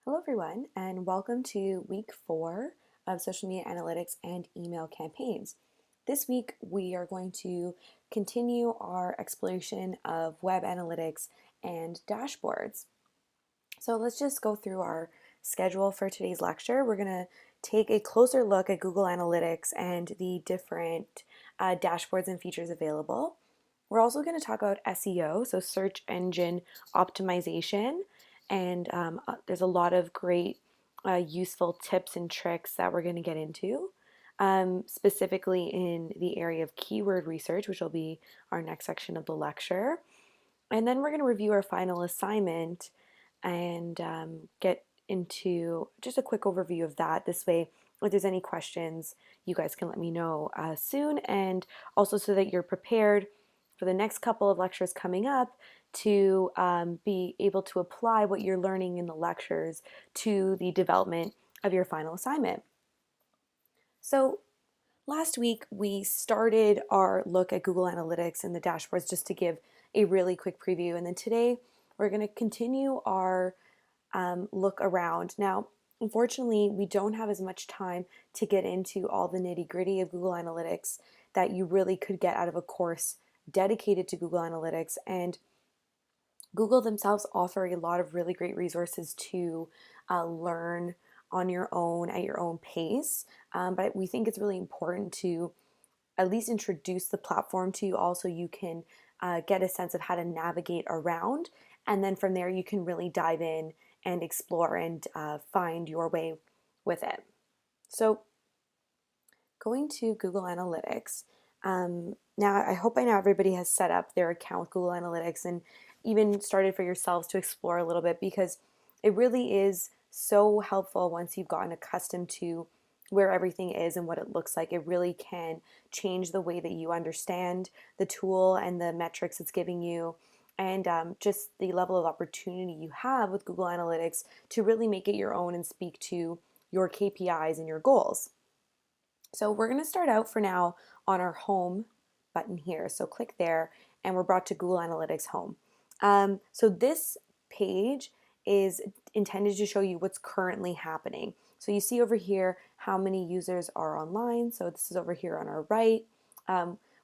Hello, everyone, and welcome to week 4 of social media analytics and email campaigns. This week, we are going to continue our exploration of web analytics and dashboards. So let's just go through our schedule for today's lecture. We're going to take a closer look at Google Analytics and the different dashboards and features available. We're also going to talk about SEO, so search engine optimization, and there's a lot of great useful tips and tricks that we're going to get into, specifically in the area of keyword research, which will be our next section of the lecture. And then we're going to review our final assignment and get into just a quick overview of that. This way, if there's any questions, you guys can let me know soon, and also so that you're prepared for the next couple of lectures coming up to be able to apply what you're learning in the lectures to the development of your final assignment. So last week we started our look at Google Analytics and the dashboards just to give a really quick preview, and then today we're going to continue our look around. Now, unfortunately, we don't have as much time to get into all the nitty-gritty of Google Analytics that you really could get out of a course dedicated to Google Analytics, and Google themselves offer a lot of really great resources to learn on your own at your own pace, but we think it's really important to at least introduce the platform to you all so you can get a sense of how to navigate around, and then from there you can really dive in and explore and find your way with it. So going to Google Analytics, now I hope by now everybody has set up their account with Google Analytics and even started for yourselves to explore a little bit, because it really is so helpful once you've gotten accustomed to where everything is and what it looks like. It really can change the way that you understand the tool and the metrics it's giving you, and just the level of opportunity you have with Google Analytics to really make it your own and speak to your KPIs and your goals. So we're going to start out for now on our home button here. So click there and we're brought to Google Analytics Home. So this page is intended to show you what's currently happening. So you see over here how many users are online. So this is over here on our right.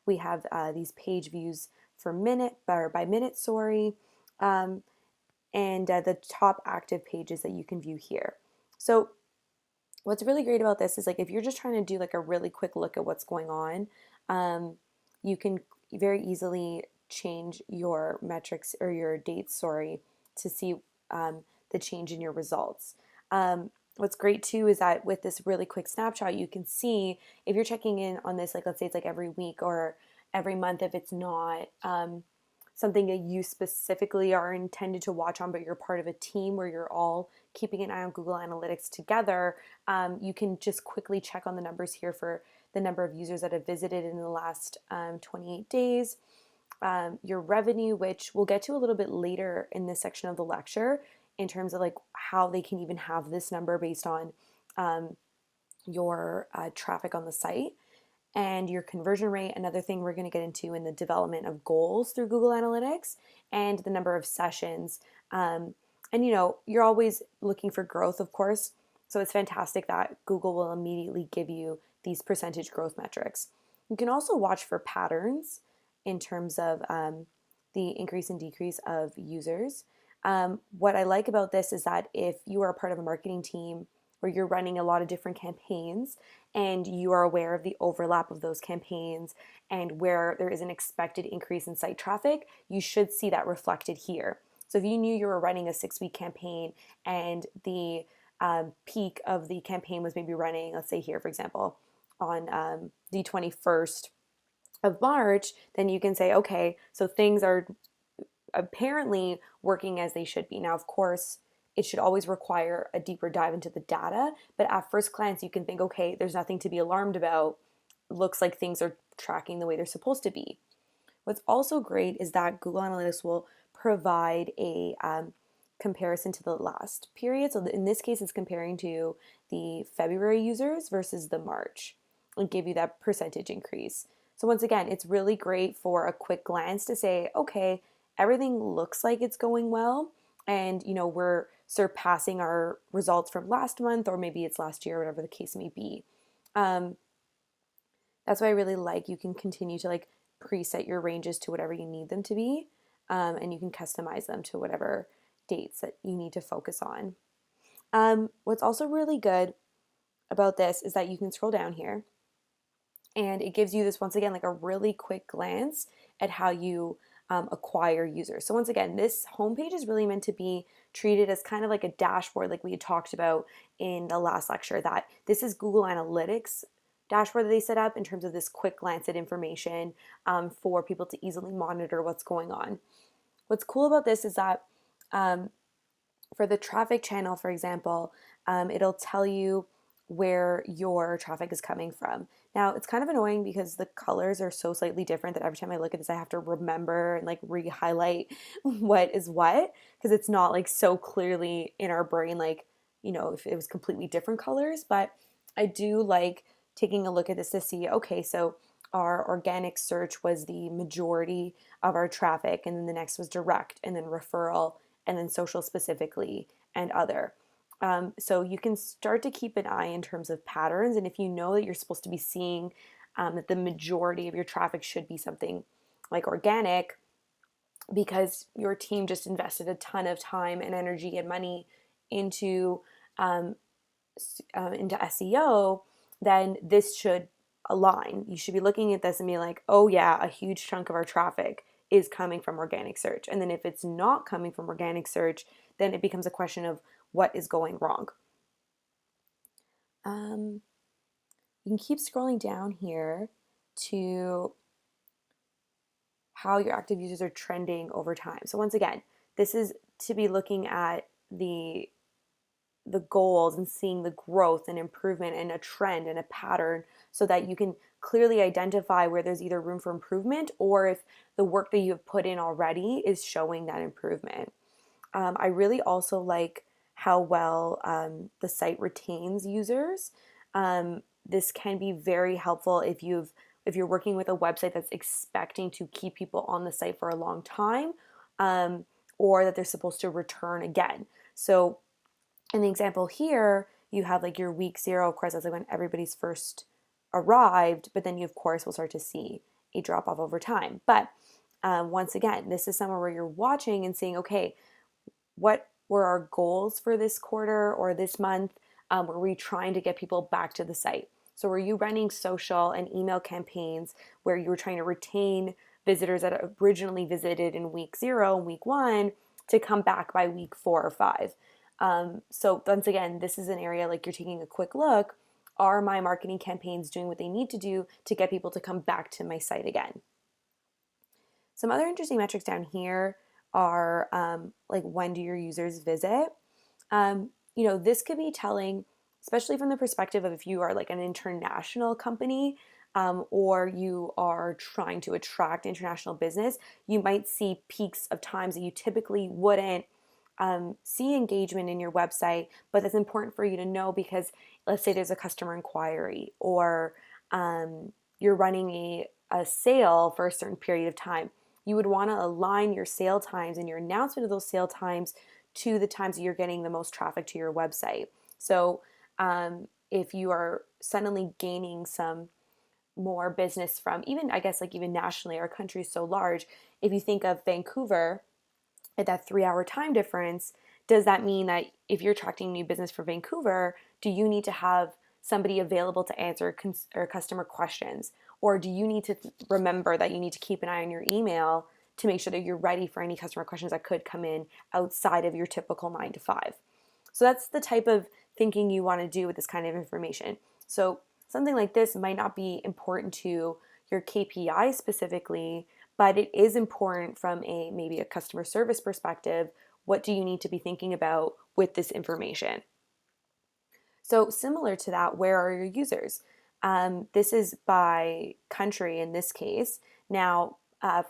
We have these page views for minute, or by minute, sorry, and the top active pages that you can view here. So what's really great about this is, like, if you're just trying to do like a really quick look at what's going on, you can very easily change your metrics or your dates, sorry, to see the change in your results. What's great too is that with this really quick snapshot, you can see if you're checking in on this, like let's say it's like every week or every month, if it's not something that you specifically are intended to watch on, but you're part of a team where you're all keeping an eye on Google Analytics together, you can just quickly check on the numbers here for the number of users that have visited in the last 28 days. Your revenue, which we'll get to a little bit later in this section of the lecture, in terms of like how they can even have this number based on your traffic on the site, and your conversion rate, another thing we're going to get into in the development of goals through Google Analytics, and the number of sessions. And you know, you're always looking for growth, of course, so it's fantastic that Google will immediately give you these percentage growth metrics. You can also watch for patterns in terms of the increase and decrease of users. What I like about this is that if you are a part of a marketing team where you're running a lot of different campaigns and you are aware of the overlap of those campaigns and where there is an expected increase in site traffic, you should see that reflected here. So if you knew you were running a 6-week campaign and the peak of the campaign was maybe running, let's say here, for example, on the 21st of March, then you can say, okay, so things are apparently working as they should be. Now, of course, it should always require a deeper dive into the data, but at first glance, you can think, okay, there's nothing to be alarmed about. Looks like things are tracking the way they're supposed to be. What's also great is that Google Analytics will provide a comparison to the last period. So in this case, it's comparing to the February users versus the March, and give you that percentage increase. So once again, it's really great for a quick glance to say, okay, everything looks like it's going well, and we're surpassing our results from last month, or maybe it's last year, whatever the case may be. um, that's why I really like you can continue to like preset your ranges to whatever you need them to be, and you can customize them to whatever dates that you need to focus on. What's also really good about this is that you can scroll down here and it gives you this, once again, like a really quick glance at how you acquire users. So once again, this homepage is really meant to be treated as kind of like a dashboard, like we had talked about in the last lecture, that this is Google Analytics dashboard that they set up in terms of this quick glance at information, for people to easily monitor what's going on. What's cool about this is that for the traffic channel, for example, it'll tell you where your traffic is coming from. Now, it's kind of annoying because the colors are so slightly different that every time I look at this, I have to remember and like re-highlight what is what, because it's not like so clearly in our brain, like, if it was completely different colors. But I do like taking a look at this to see, okay, so our organic search was the majority of our traffic, and then the next was direct, and then referral, and then social specifically, and other. So you can start to keep an eye in terms of patterns. And if you know that you're supposed to be seeing that the majority of your traffic should be something like organic, because your team just invested a ton of time and energy and money into SEO, then this should align. You should be looking at this and be like, oh yeah, a huge chunk of our traffic is coming from organic search. And then if it's not coming from organic search, then it becomes a question of what is going wrong. You can keep scrolling down here to how your active users are trending over time. So once again, this is to be looking at the goals and seeing the growth and improvement and a trend and a pattern, so that you can clearly identify where there's either room for improvement, or if the work that you have put in already is showing that improvement. I really also like how well the site retains users. This can be very helpful if you're working with a website that's expecting to keep people on the site for a long time, or that they're supposed to return again. So in the example here, you have like your week 0, of course, that's like when everybody's first arrived, but then you, of course, will start to see a drop off over time. But once again, this is somewhere where you're watching and seeing, okay, what were our goals for this quarter or this month? Were we trying to get people back to the site? So were you running social and email campaigns where you were trying to retain visitors that originally visited in week 0 and week 1 to come back by week 4 or 5? So once again, this is an area like you're taking a quick look. Are my marketing campaigns doing what they need to do to get people to come back to my site again? Some other interesting metrics down here are like, when do your users visit? This could be telling, especially from the perspective of if you are like an international company, or you are trying to attract international business, you might see peaks of times that you typically wouldn't see engagement in your website. But that's important for you to know, because let's say there's a customer inquiry, or you're running a sale for a certain period of time. You would want to align your sale times and your announcement of those sale times to the times that you're getting the most traffic to your website. So if you are suddenly gaining some more business from, even, I guess, like even nationally, our country is so large. If you think of Vancouver at that 3-hour time difference, does that mean that if you're attracting new business for Vancouver, do you need to have somebody available to answer customer questions? Or do you need to remember that you need to keep an eye on your email to make sure that you're ready for any customer questions that could come in outside of your typical 9 to 5? So that's the type of thinking you want to do with this kind of information. So something like this might not be important to your KPI specifically, but it is important from maybe a customer service perspective. What do you need to be thinking about with this information? So similar to that, where are your users? This is by country in this case. Now,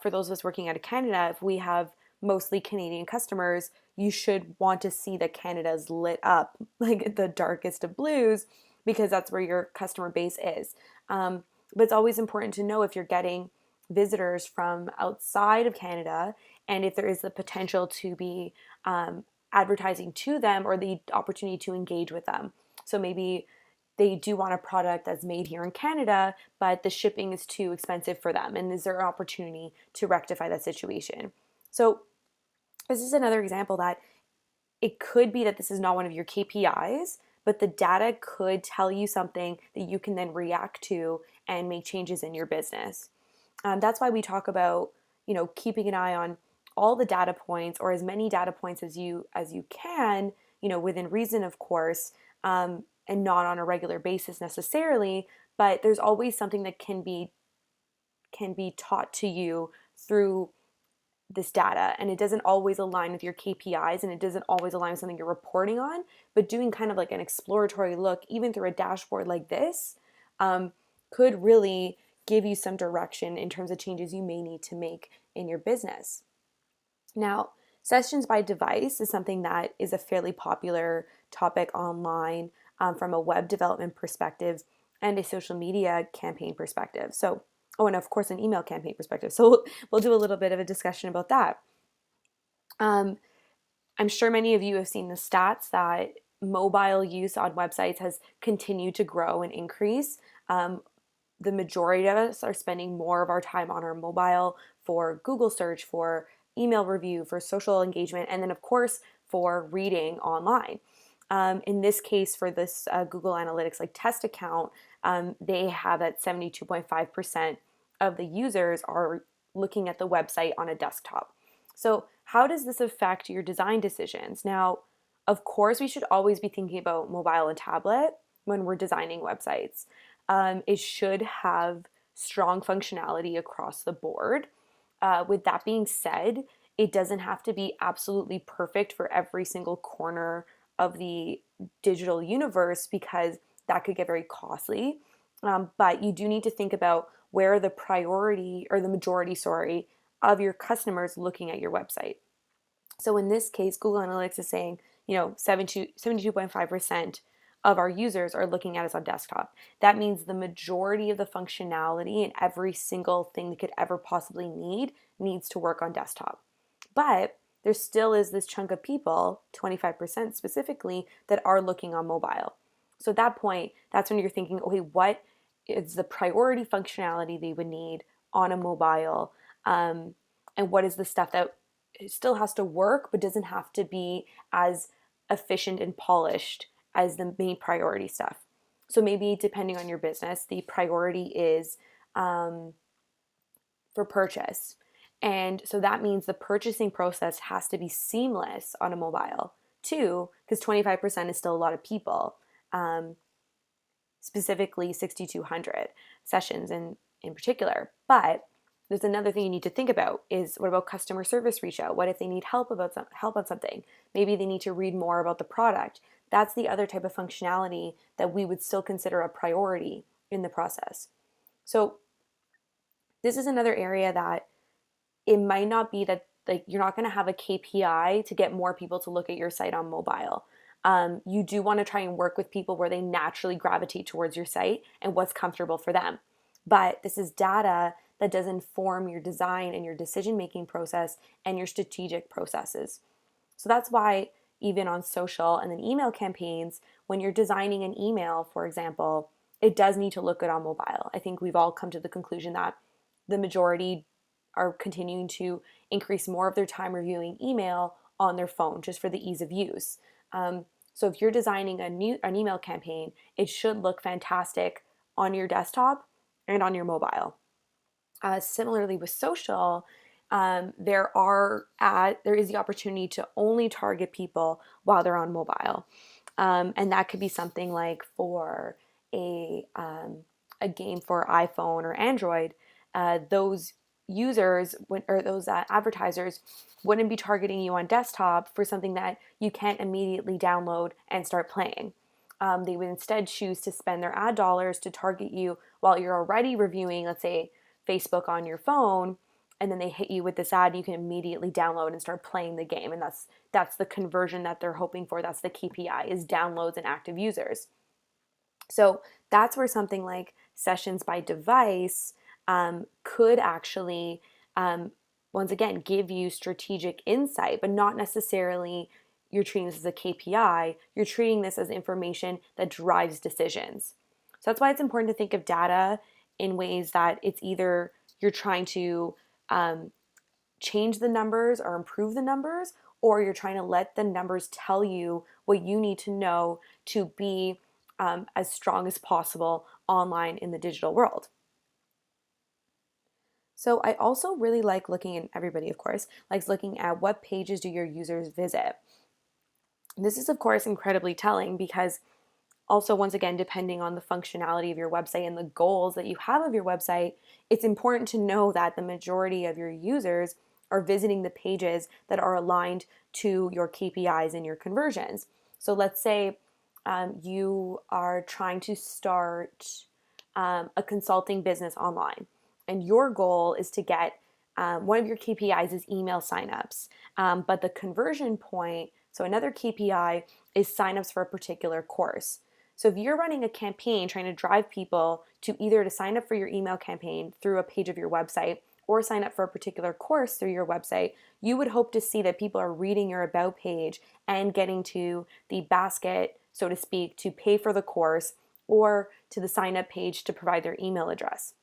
for those of us working out of Canada, if we have mostly Canadian customers, you should want to see that Canada's lit up like the darkest of blues, because that's where your customer base is. But it's always important to know if you're getting visitors from outside of Canada and if there is the potential to be advertising to them or the opportunity to engage with them. So maybe they do want a product that's made here in Canada, but the shipping is too expensive for them. And is there an opportunity to rectify that situation? So this is another example that it could be that this is not one of your KPIs, but the data could tell you something that you can then react to and make changes in your business. That's why we talk about, keeping an eye on all the data points, or as many data points as you can, within reason, of course, and not on a regular basis necessarily. But there's always something that can be taught to you through this data, and it doesn't always align with your KPIs, and it doesn't always align with something you're reporting on. But doing kind of like an exploratory look, even through a dashboard like this, could really give you some direction in terms of changes you may need to make in your business. Now, sessions by device is something that is a fairly popular topic online, from a web development perspective and a social media campaign perspective. So, oh, and of course, an email campaign perspective. So we'll do a little bit of a discussion about that. I'm sure many of you have seen the stats that mobile use on websites has continued to grow and increase. The majority of us are spending more of our time on our mobile for Google search, for email review, for social engagement, and then, of course, for reading online. In this case, for this Google Analytics test account, they have that 72.5% of the users are looking at the website on a desktop. So how does this affect your design decisions? Now, of course, we should always be thinking about mobile and tablet when we're designing websites. It should have strong functionality across the board. With that being said, it doesn't have to be absolutely perfect for every single corner of the digital universe, because that could get very costly. But you do need to think about where the priority, or the majority, of your customers looking at your website. So in this case, Google Analytics is saying, 72.5% of our users are looking at us on desktop. That means the majority of the functionality and every single thing they could ever possibly need needs to work on desktop. But there still is this chunk of people, 25% specifically, that are looking on mobile. So at that point, that's when you're thinking, okay, what is the priority functionality they would need on a mobile? And what is the stuff that still has to work but doesn't have to be as efficient and polished as the main priority stuff? So maybe depending on your business, the priority is for purchase. And so that means the purchasing process has to be seamless on a mobile too, because 25% is still a lot of people, specifically 6,200 sessions in particular. But there's another thing you need to think about is, what about customer service reach out? What if they need help on something? Maybe they need to read more about the product. That's the other type of functionality that we would still consider a priority in the process. So this is another area that it might not be that you're not going to have a KPI to get more people to look at your site on mobile. You do want to try and work with people where they naturally gravitate towards your site and what's comfortable for them. But this is data that does inform your design and your decision-making process and your strategic processes. So that's why even on social and then email campaigns, when you're designing an email, for example, it does need to look good on mobile. I think we've all come to the conclusion that the majority are continuing to increase more of their time reviewing email on their phone, just for the ease of use. So if you're designing an email campaign, it should look fantastic on your desktop and on your mobile. Similarly with social, there is the opportunity to only target people while they're on mobile. And that could be something like for a game for iPhone or Android. Those users or those advertisers wouldn't be targeting you on desktop for something that you can't immediately download and start playing. They would instead choose to spend their ad dollars to target you while you're already reviewing, let's say, Facebook on your phone, and then they hit you with this ad and you can immediately download and start playing the game. And that's the conversion that they're hoping for. That's the KPI, is downloads and active users. So that's where something like sessions by device could actually once again, give you strategic insight, but not necessarily you're treating this as a KPI. You're treating this as information that drives decisions. So that's why it's important to think of data in ways that it's either you're trying to change the numbers or improve the numbers, or you're trying to let the numbers tell you what you need to know to be as strong as possible online in the digital world. So I also really like looking, and everybody of course likes looking at what pages do your users visit. This is of course incredibly telling because also, once again, depending on the functionality of your website and the goals that you have of your website, it's important to know that the majority of your users are visiting the pages that are aligned to your KPIs and your conversions. So let's say you are trying to start a consulting business online, and your goal is to get one of your KPIs is email signups, but the conversion point, so another KPI is signups for a particular course. So if you're running a campaign trying to drive people to either to sign up for your email campaign through a page of your website or sign up for a particular course through your website, you would hope to see that people are reading your about page and getting to the basket, so to speak, to pay for the course or to the sign up page to provide their email address.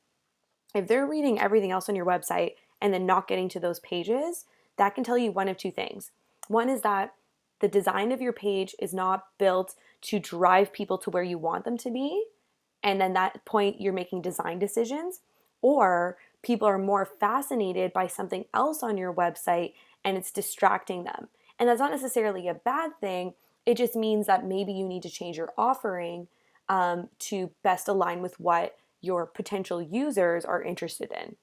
If they're reading everything else on your website and then not getting to those pages, that can tell you one of two things. One is that the design of your page is not built to drive people to where you want them to be, and then that point you're making design decisions, or people are more fascinated by something else on your website and it's distracting them. And that's not necessarily a bad thing. It just means that maybe you need to change your offering to best align with what your potential users are interested in.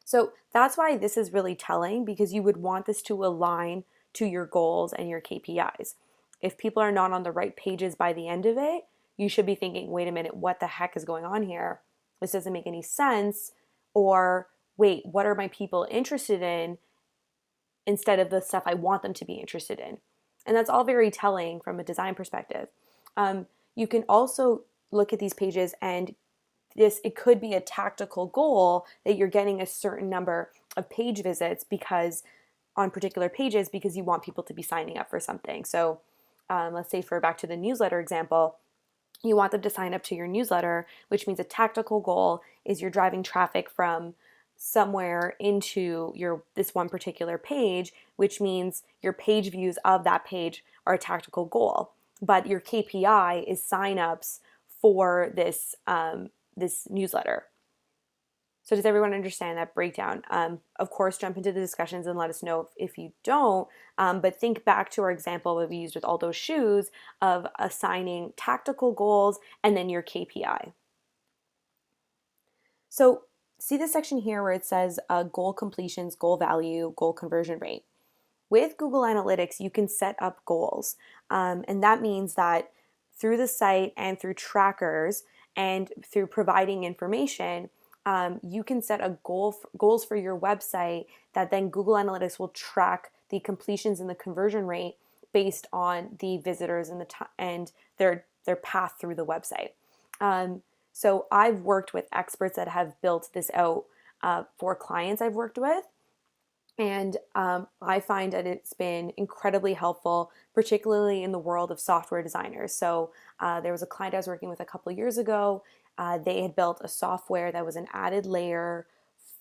So that's why this is really telling, because you would want this to align to your goals and your KPIs. If people are not on the right pages by the end of it, you should be thinking, wait a minute, what the heck is going on here? This doesn't make any sense. Or wait, what are my people interested in instead of the stuff I want them to be interested in? And that's all very telling from a design perspective. You can also look at these pages, and it could be a tactical goal that you're getting a certain number of page visits because on particular pages because you want people to be signing up for something. So let's say for back to the newsletter example, you want them to sign up to your newsletter, which means a tactical goal is you're driving traffic from somewhere into this one particular page, which means your page views of that page are a tactical goal. But your KPI is signups for this newsletter. So does everyone understand that breakdown? Of course, jump into the discussions and let us know if you don't, but think back to our example that we used with all those shoes of assigning tactical goals and then your KPI. So see this section here where it says goal completions, goal value, goal conversion rate. With Google Analytics, you can set up goals, and that means that through the site and through trackers and through providing information, you can set a goals for your website that then Google Analytics will track the completions and the conversion rate based on the visitors and and their path through the website. So I've worked with experts that have built this out for clients I've worked with. And I find that it's been incredibly helpful, particularly in the world of software designers. So there was a client I was working with a couple years ago. They had built a software that was an added layer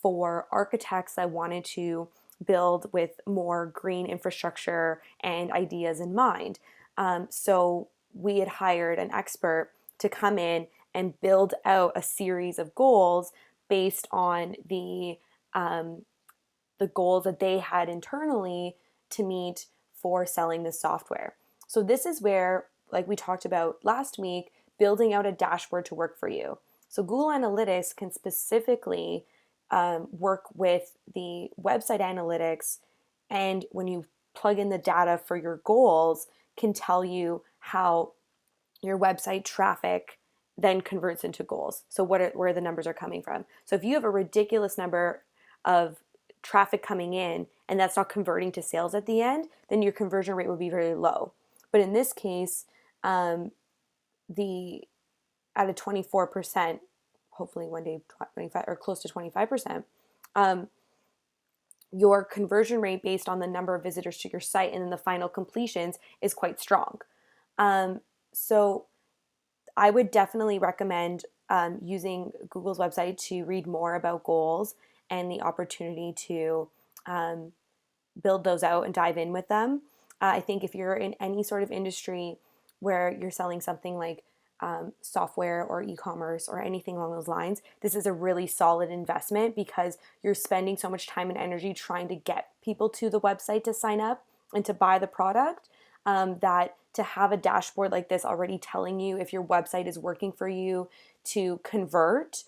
for architects that wanted to build with more green infrastructure and ideas in mind. So we had hired an expert to come in and build out a series of goals based on the goals that they had internally to meet for selling this software. So this is where, like we talked about last week, building out a dashboard to work for you. So Google Analytics can specifically work with the website analytics, and when you plug in the data for your goals, can tell you how your website traffic then converts into goals. So where the numbers are coming from. So if you have a ridiculous number of traffic coming in and that's not converting to sales at the end, then your conversion rate would be very low. But in this case, at a 24%, hopefully one day 25 or close to 25%, your conversion rate based on the number of visitors to your site and then the final completions is quite strong. So I would definitely recommend using Google's website to read more about goals and the opportunity to um, build those out and dive in with them. I think if you're in any sort of industry where you're selling something like software or e-commerce or anything along those lines, this is a really solid investment because you're spending so much time and energy trying to get people to the website to sign up and to buy the product, that to have a dashboard like this already telling you if your website is working for you to convert,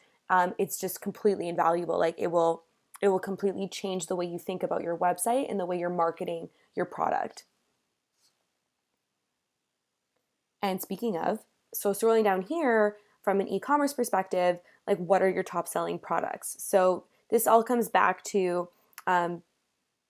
it's just completely invaluable. Like it will completely change the way you think about your website and the way you're marketing your product. And speaking of, so scrolling down here from an e-commerce perspective, like what are your top selling products? So this all comes back to, um,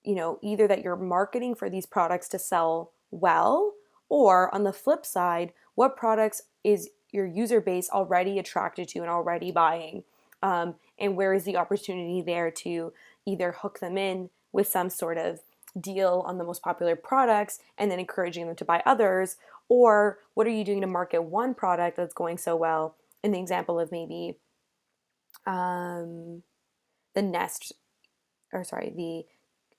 either that you're marketing for these products to sell well, or on the flip side, what products is your user base already attracted to and already buying? And where is the opportunity there to either hook them in with some sort of deal on the most popular products and then encouraging them to buy others? Or what are you doing to market one product that's going so well? In the example of maybe the Nest, or sorry,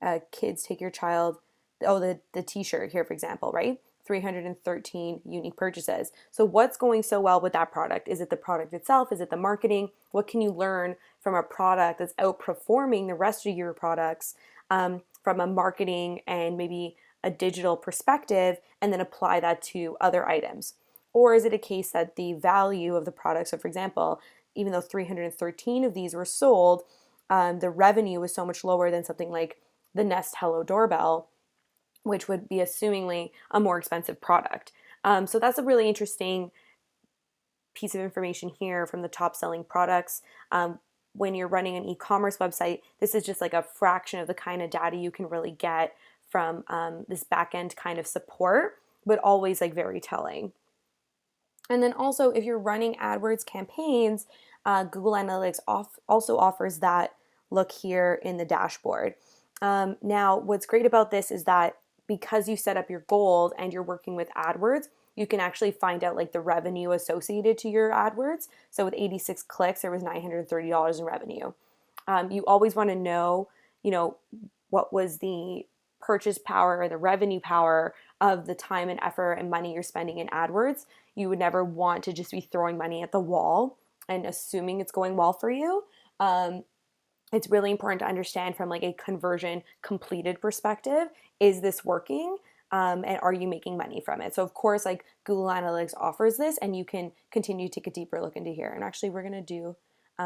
the kids take your child, the t-shirt here, for example, right? 313 unique purchases. So what's going so well with that product? Is it the product itself? Is it the marketing? What can you learn from a product that's outperforming the rest of your products, from a marketing and maybe a digital perspective, and then apply that to other items? Or is it a case that the value of the product, so for example, even though 313 of these were sold, the revenue was so much lower than something like the Nest Hello doorbell, which would be assumingly a more expensive product. So that's a really interesting piece of information here from the top selling products. When you're running an e-commerce website, this is just like a fraction of the kind of data you can really get from this back-end kind of support, but always like very telling. And then also, if you're running AdWords campaigns, Google Analytics also offers that look here in the dashboard. Now, what's great about this is that because you set up your goals and you're working with AdWords, you can actually find out like the revenue associated to your AdWords. So with 86 clicks, there was $930 in revenue. You always want to know, what was the purchase power or the revenue power of the time and effort and money you're spending in AdWords. You would never want to just be throwing money at the wall and assuming it's going well for you. It's really important to understand from like a conversion completed perspective, is this working? And are you making money from it? So of course, like Google Analytics offers this, and you can continue to take a deeper look into here. And actually, we're going to do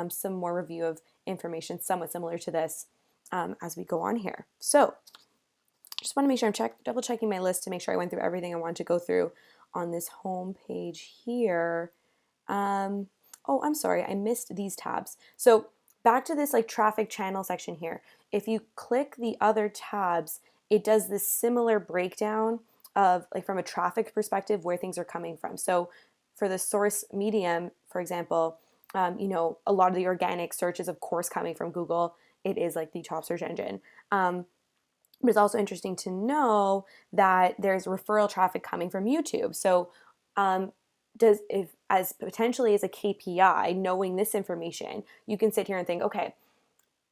some more review of information somewhat similar to this as we go on here. So just want to make sure I'm double checking my list to make sure I went through everything I wanted to go through on this home page here. Oh, I'm sorry, I missed these tabs. So back to this like traffic channel section here. If you click the other tabs, it does this similar breakdown of like from a traffic perspective where things are coming from. So for the source medium, for example, a lot of the organic search is of course coming from Google. It is like the top search engine. But it's also interesting to know that there's referral traffic coming from YouTube. So if as potentially as a KPI, knowing this information, you can sit here and think, okay,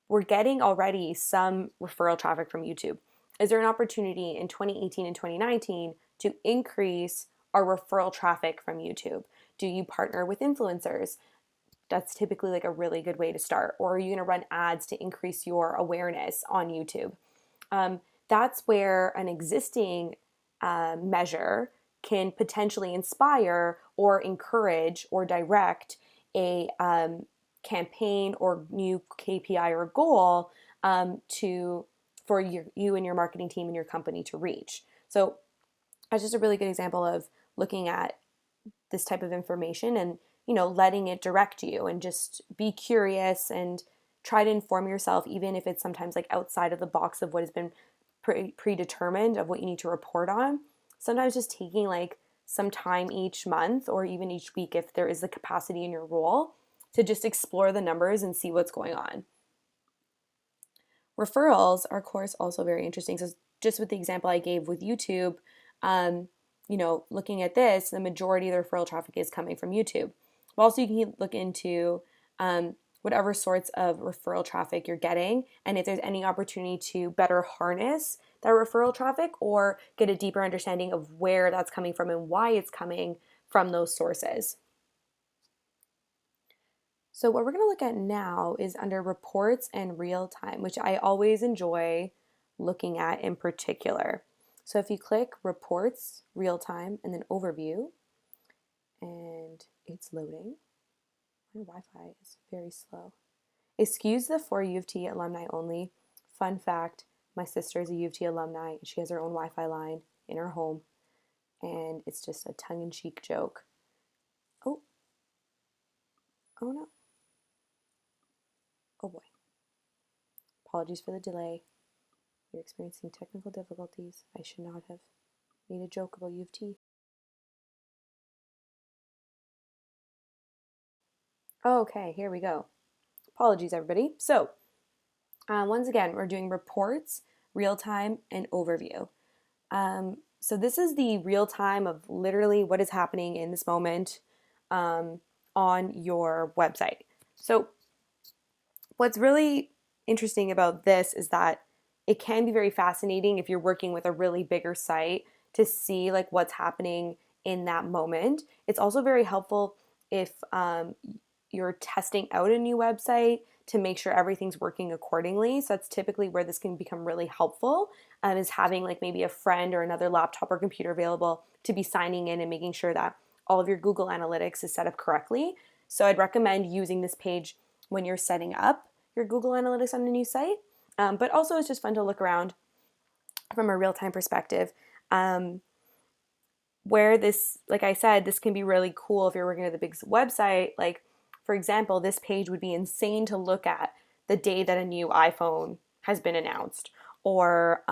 we're getting already some referral traffic from YouTube. Is there an opportunity in 2018 and 2019 to increase our referral traffic from YouTube? Do you partner with influencers? That's typically like a really good way to start. Or are you going to run ads to increase your awareness on YouTube? That's where an existing measure can potentially inspire or encourage or direct a campaign or new KPI or goal for you and your marketing team and your company to reach. So that's just a really good example of looking at this type of information and letting it direct you, and just be curious and try to inform yourself, even if it's sometimes like outside of the box of what has been predetermined of what you need to report on. Sometimes just taking like some time each month or even each week, if there is the capacity in your role, to just explore the numbers and see what's going on. Referrals are, of course, also very interesting. So just with the example I gave with YouTube, um, looking at this, the majority of the referral traffic is coming from YouTube. But also you can look into whatever sorts of referral traffic you're getting, and if there's any opportunity to better harness that referral traffic or get a deeper understanding of where that's coming from and why it's coming from those sources. So what we're going to look at now is under reports and real time, which I always enjoy looking at in particular. So if you click reports, real time, and then overview, and it's loading. My Wi-Fi is very slow. Excuse the for U of T alumni only. Fun fact, my sister is a U of T alumni and she has her own Wi-Fi line in her home, and it's just a tongue-in-cheek joke. Oh, oh no. Oh boy. Apologies for the delay. You're experiencing technical difficulties. I should not have made a joke about U of T. Okay, here we go. Apologies, everybody. So, once again, we're doing reports, real time, and overview. So this is the real time of literally what is happening in this moment on your website. So what's really interesting about this is that it can be very fascinating if you're working with a really bigger site to see like what's happening in that moment. It's also very helpful if you're testing out a new website to make sure everything's working accordingly. So that's typically where this can become really helpful, is having like maybe a friend or another laptop or computer available to be signing in and making sure that all of your Google Analytics is set up correctly. So I'd recommend using this page when you're setting up your Google Analytics on a new site. But also it's just fun to look around from a real-time perspective. Where this, like I said, this can be really cool if you're working with a big website. Like, for example, this page would be insane to look at the day that a new iPhone has been announced, or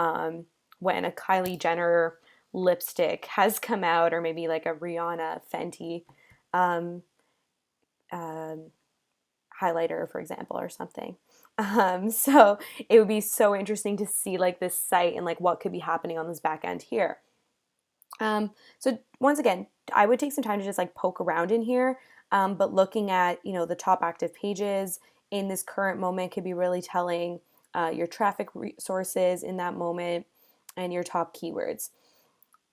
when a Kylie Jenner lipstick has come out, or maybe like a Rihanna Fenty um, um, highlighter, for example, or something. So it would be so interesting to see like this site and like what could be happening on this back end here. So once again, I would take some time to just like poke around in here, but looking at, the top active pages in this current moment could be really telling your traffic sources in that moment and your top keywords.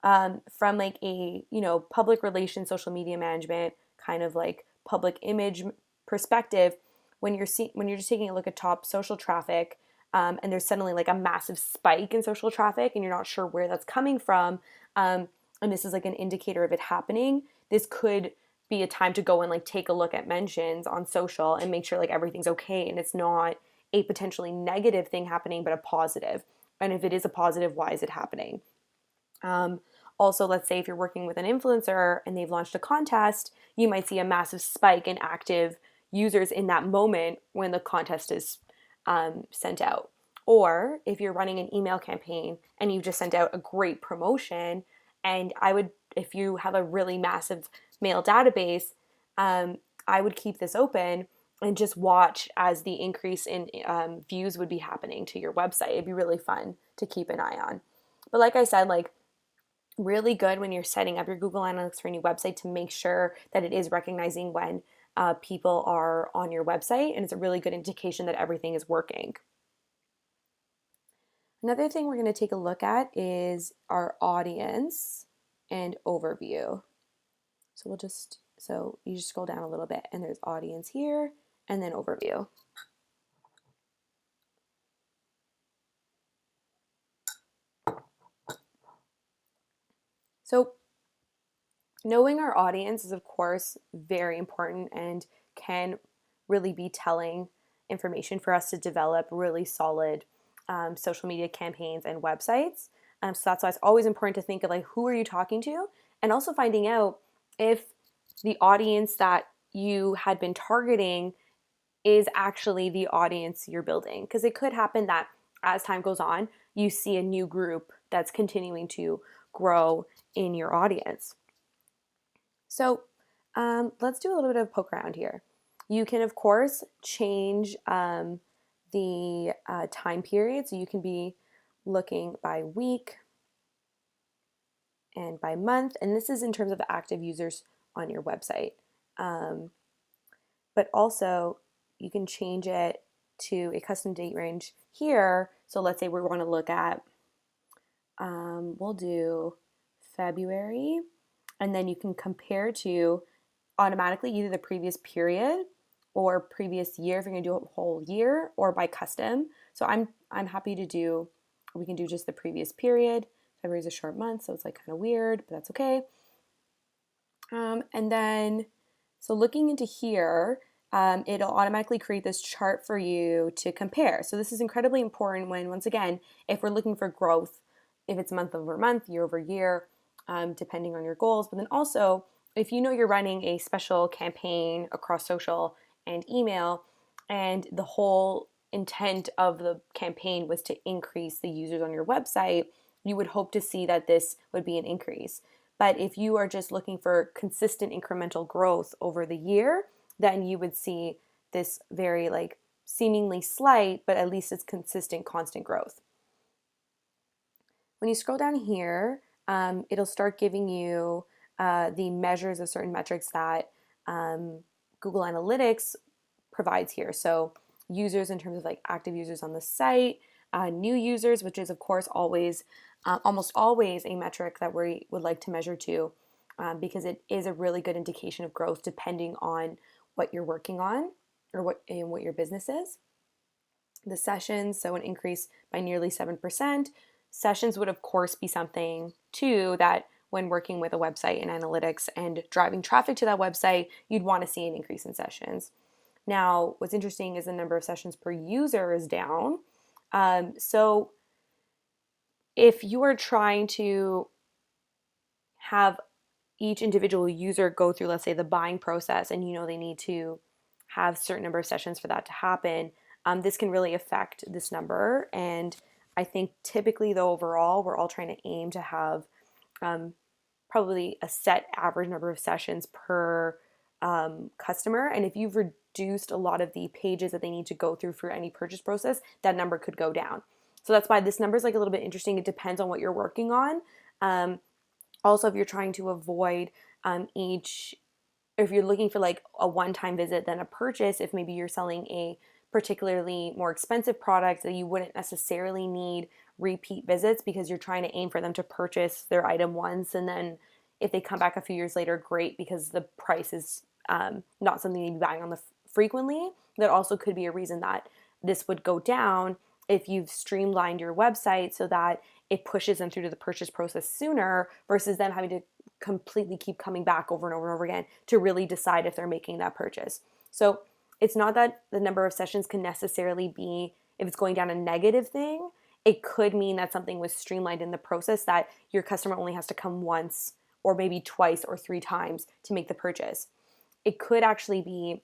From like a, public relations, social media management, kind of like public image perspective, when you're just taking a look at top social traffic, and there's suddenly like a massive spike in social traffic and you're not sure where that's coming from, and this is like an indicator of it happening, this could be a time to go and like take a look at mentions on social and make sure like everything's okay and it's not a potentially negative thing happening but a positive. And if it is a positive, why is it happening? Also, let's say if you're working with an influencer and they've launched a contest, you might see a massive spike in active users in that moment when the contest is sent out. Or if you're running an email campaign and you've just sent out a great promotion, and if you have a really massive mail database, I would keep this open and just watch as the increase in views would be happening to your website. It'd be really fun to keep an eye on. But like I said, like really good when you're setting up your Google Analytics for a new website to make sure that it is recognizing when people are on your website, and it's a really good indication that everything is working. Another thing we're going to take a look at is our audience and overview. So you just scroll down a little bit and there's audience here and then overview. So knowing our audience is of course very important and can really be telling information for us to develop really solid social media campaigns and websites. So that's why it's always important to think of like, who are you talking to, and also finding out if the audience that you had been targeting is actually the audience you're building. Because it could happen that as time goes on, you see a new group that's continuing to grow in your audience. So let's do a little bit of poke around here. You can, of course, change the time period. So you can be looking by week and by month, and this is in terms of active users on your website. But also you can change it to a custom date range here. So let's say we want to look at, we'll do February, and then you can compare to automatically either the previous period or previous year if you're going to do a whole year, or by custom. So I'm happy to do, we can do just the previous period. February is a short month, so it's like kind of weird, but that's okay. And then, so looking into here, it'll automatically create this chart for you to compare. So this is incredibly important when, once again, if we're looking for growth, if it's month over month, year over year, depending on your goals. But then also, if you know you're running a special campaign across social and email, and the whole intent of the campaign was to increase the users on your website, you would hope to see that this would be an increase. But if you are just looking for consistent incremental growth over the year, then you would see this very like seemingly slight, but at least it's consistent, constant growth. When you scroll down here, it'll start giving you the measures of certain metrics that Google Analytics provides here. So users in terms of like active users on the site, new users, which is of course always, almost always a metric that we would like to measure to, because it is a really good indication of growth depending on what you're working on or what your business is. The sessions, so an increase by nearly 7%. Sessions would of course be something too that when working with a website and analytics and driving traffic to that website, you'd want to see an increase in sessions. Now, what's interesting is the number of sessions per user is down. So if you are trying to have each individual user go through, let's say, the buying process, and you know they need to have a certain number of sessions for that to happen, this can really affect this number. And I think typically, though, overall, we're all trying to aim to have probably a set average number of sessions per customer. And if you've reduced a lot of the pages that they need to go through for any purchase process, that number could go down. So that's why this number is like a little bit interesting. It depends on what you're working on. Also, if you're trying to avoid if you're looking for like a one-time visit than a purchase, if maybe you're selling a particularly more expensive product that you wouldn't necessarily need repeat visits because you're trying to aim for them to purchase their item once, and then if they come back a few years later, great, because the price is not something you'd be buying on the frequently. That also could be a reason that this would go down if you've streamlined your website so that it pushes them through to the purchase process sooner versus them having to completely keep coming back over and over and over again to really decide if they're making that purchase. So it's not that the number of sessions can necessarily be, if it's going down, a negative thing. It could mean that something was streamlined in the process, that your customer only has to come once or maybe twice or 3 times to make the purchase. It could actually be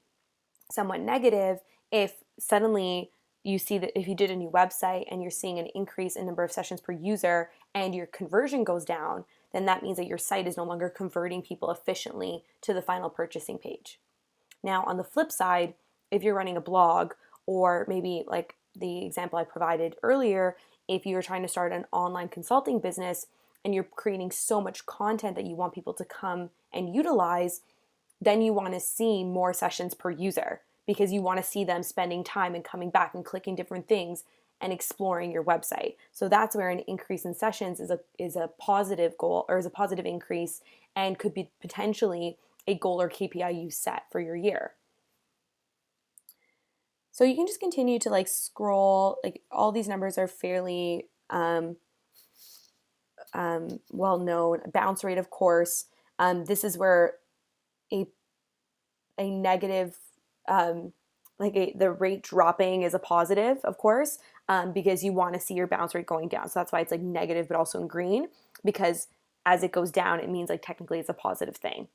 somewhat negative if suddenly you see that if you did a new website and you're seeing an increase in number of sessions per user and your conversion goes down, then that means that your site is no longer converting people efficiently to the final purchasing page. Now, on the flip side, if you're running a blog, or maybe like the example I provided earlier, if you're trying to start an online consulting business and you're creating so much content that you want people to come and utilize, then you want to see more sessions per user because you want to see them spending time and coming back and clicking different things and exploring your website. So that's where an increase in sessions is a positive goal, or is a positive increase, and could be potentially a goal or KPI you set for your year. So you can just continue to like scroll, like all these numbers are fairly well known. Bounce rate, of course. This is where a negative, the rate dropping is a positive, of course, because you want to see your bounce rate going down. So that's why it's like negative, but also in green, because as it goes down, it means like technically it's a positive thing.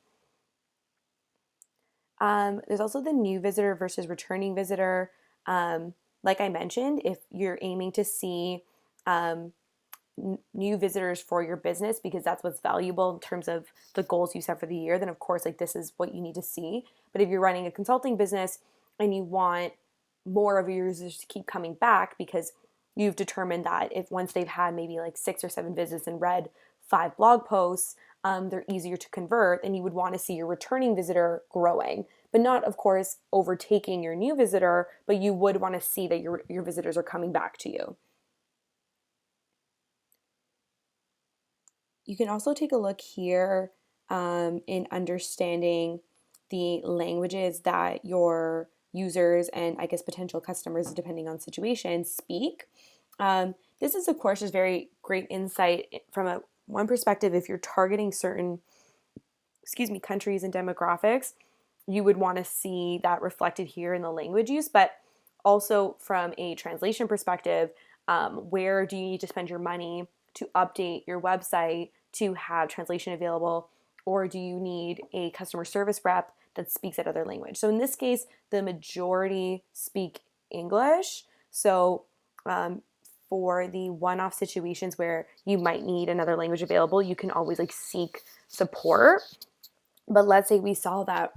There's also the new visitor versus returning visitor. Like I mentioned, if you're aiming to see new visitors for your business because that's what's valuable in terms of the goals you set for the year, then of course like this is what you need to see. But if you're running a consulting business and you want more of your users to keep coming back because you've determined that if once they've had maybe like 6 or 7 visits and read 5 blog posts, they're easier to convert, and you would want to see your returning visitor growing, but not, of course, overtaking your new visitor, but you would want to see that your visitors are coming back to you. You can also take a look here in understanding the languages that your users and I guess potential customers, depending on situation, speak. This is, of course, just very great insight from one perspective. If you're targeting certain, countries and demographics, you would want to see that reflected here in the language use, but also from a translation perspective, where do you need to spend your money to update your website to have translation available, or do you need a customer service rep that speaks that other language? So in this case, the majority speak English. So for the one-off situations where you might need another language available, you can always like seek support. But let's say we saw that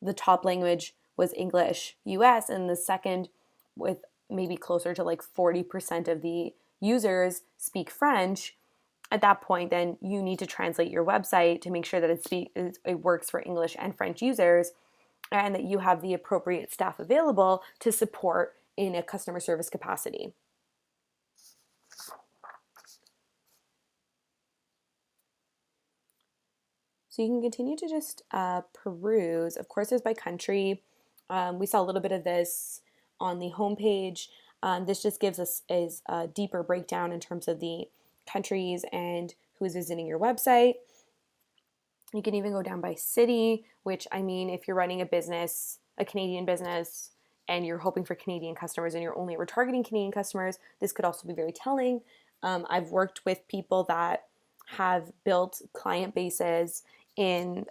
the top language was English US and the second, with maybe closer to like 40% of the users, speak French. At that point, then you need to translate your website to make sure that it works for English and French users, and that you have the appropriate staff available to support in a customer service capacity. So you can continue to just peruse. Of course, there's by country. We saw a little bit of this on the homepage. This just gives us a deeper breakdown in terms of the countries and who's visiting your website. You can even go down by city, which, I mean, if you're running a business, a Canadian business, and you're hoping for Canadian customers and you're only ever targeting Canadian customers, this could also be very telling. I've worked with people that have built client bases in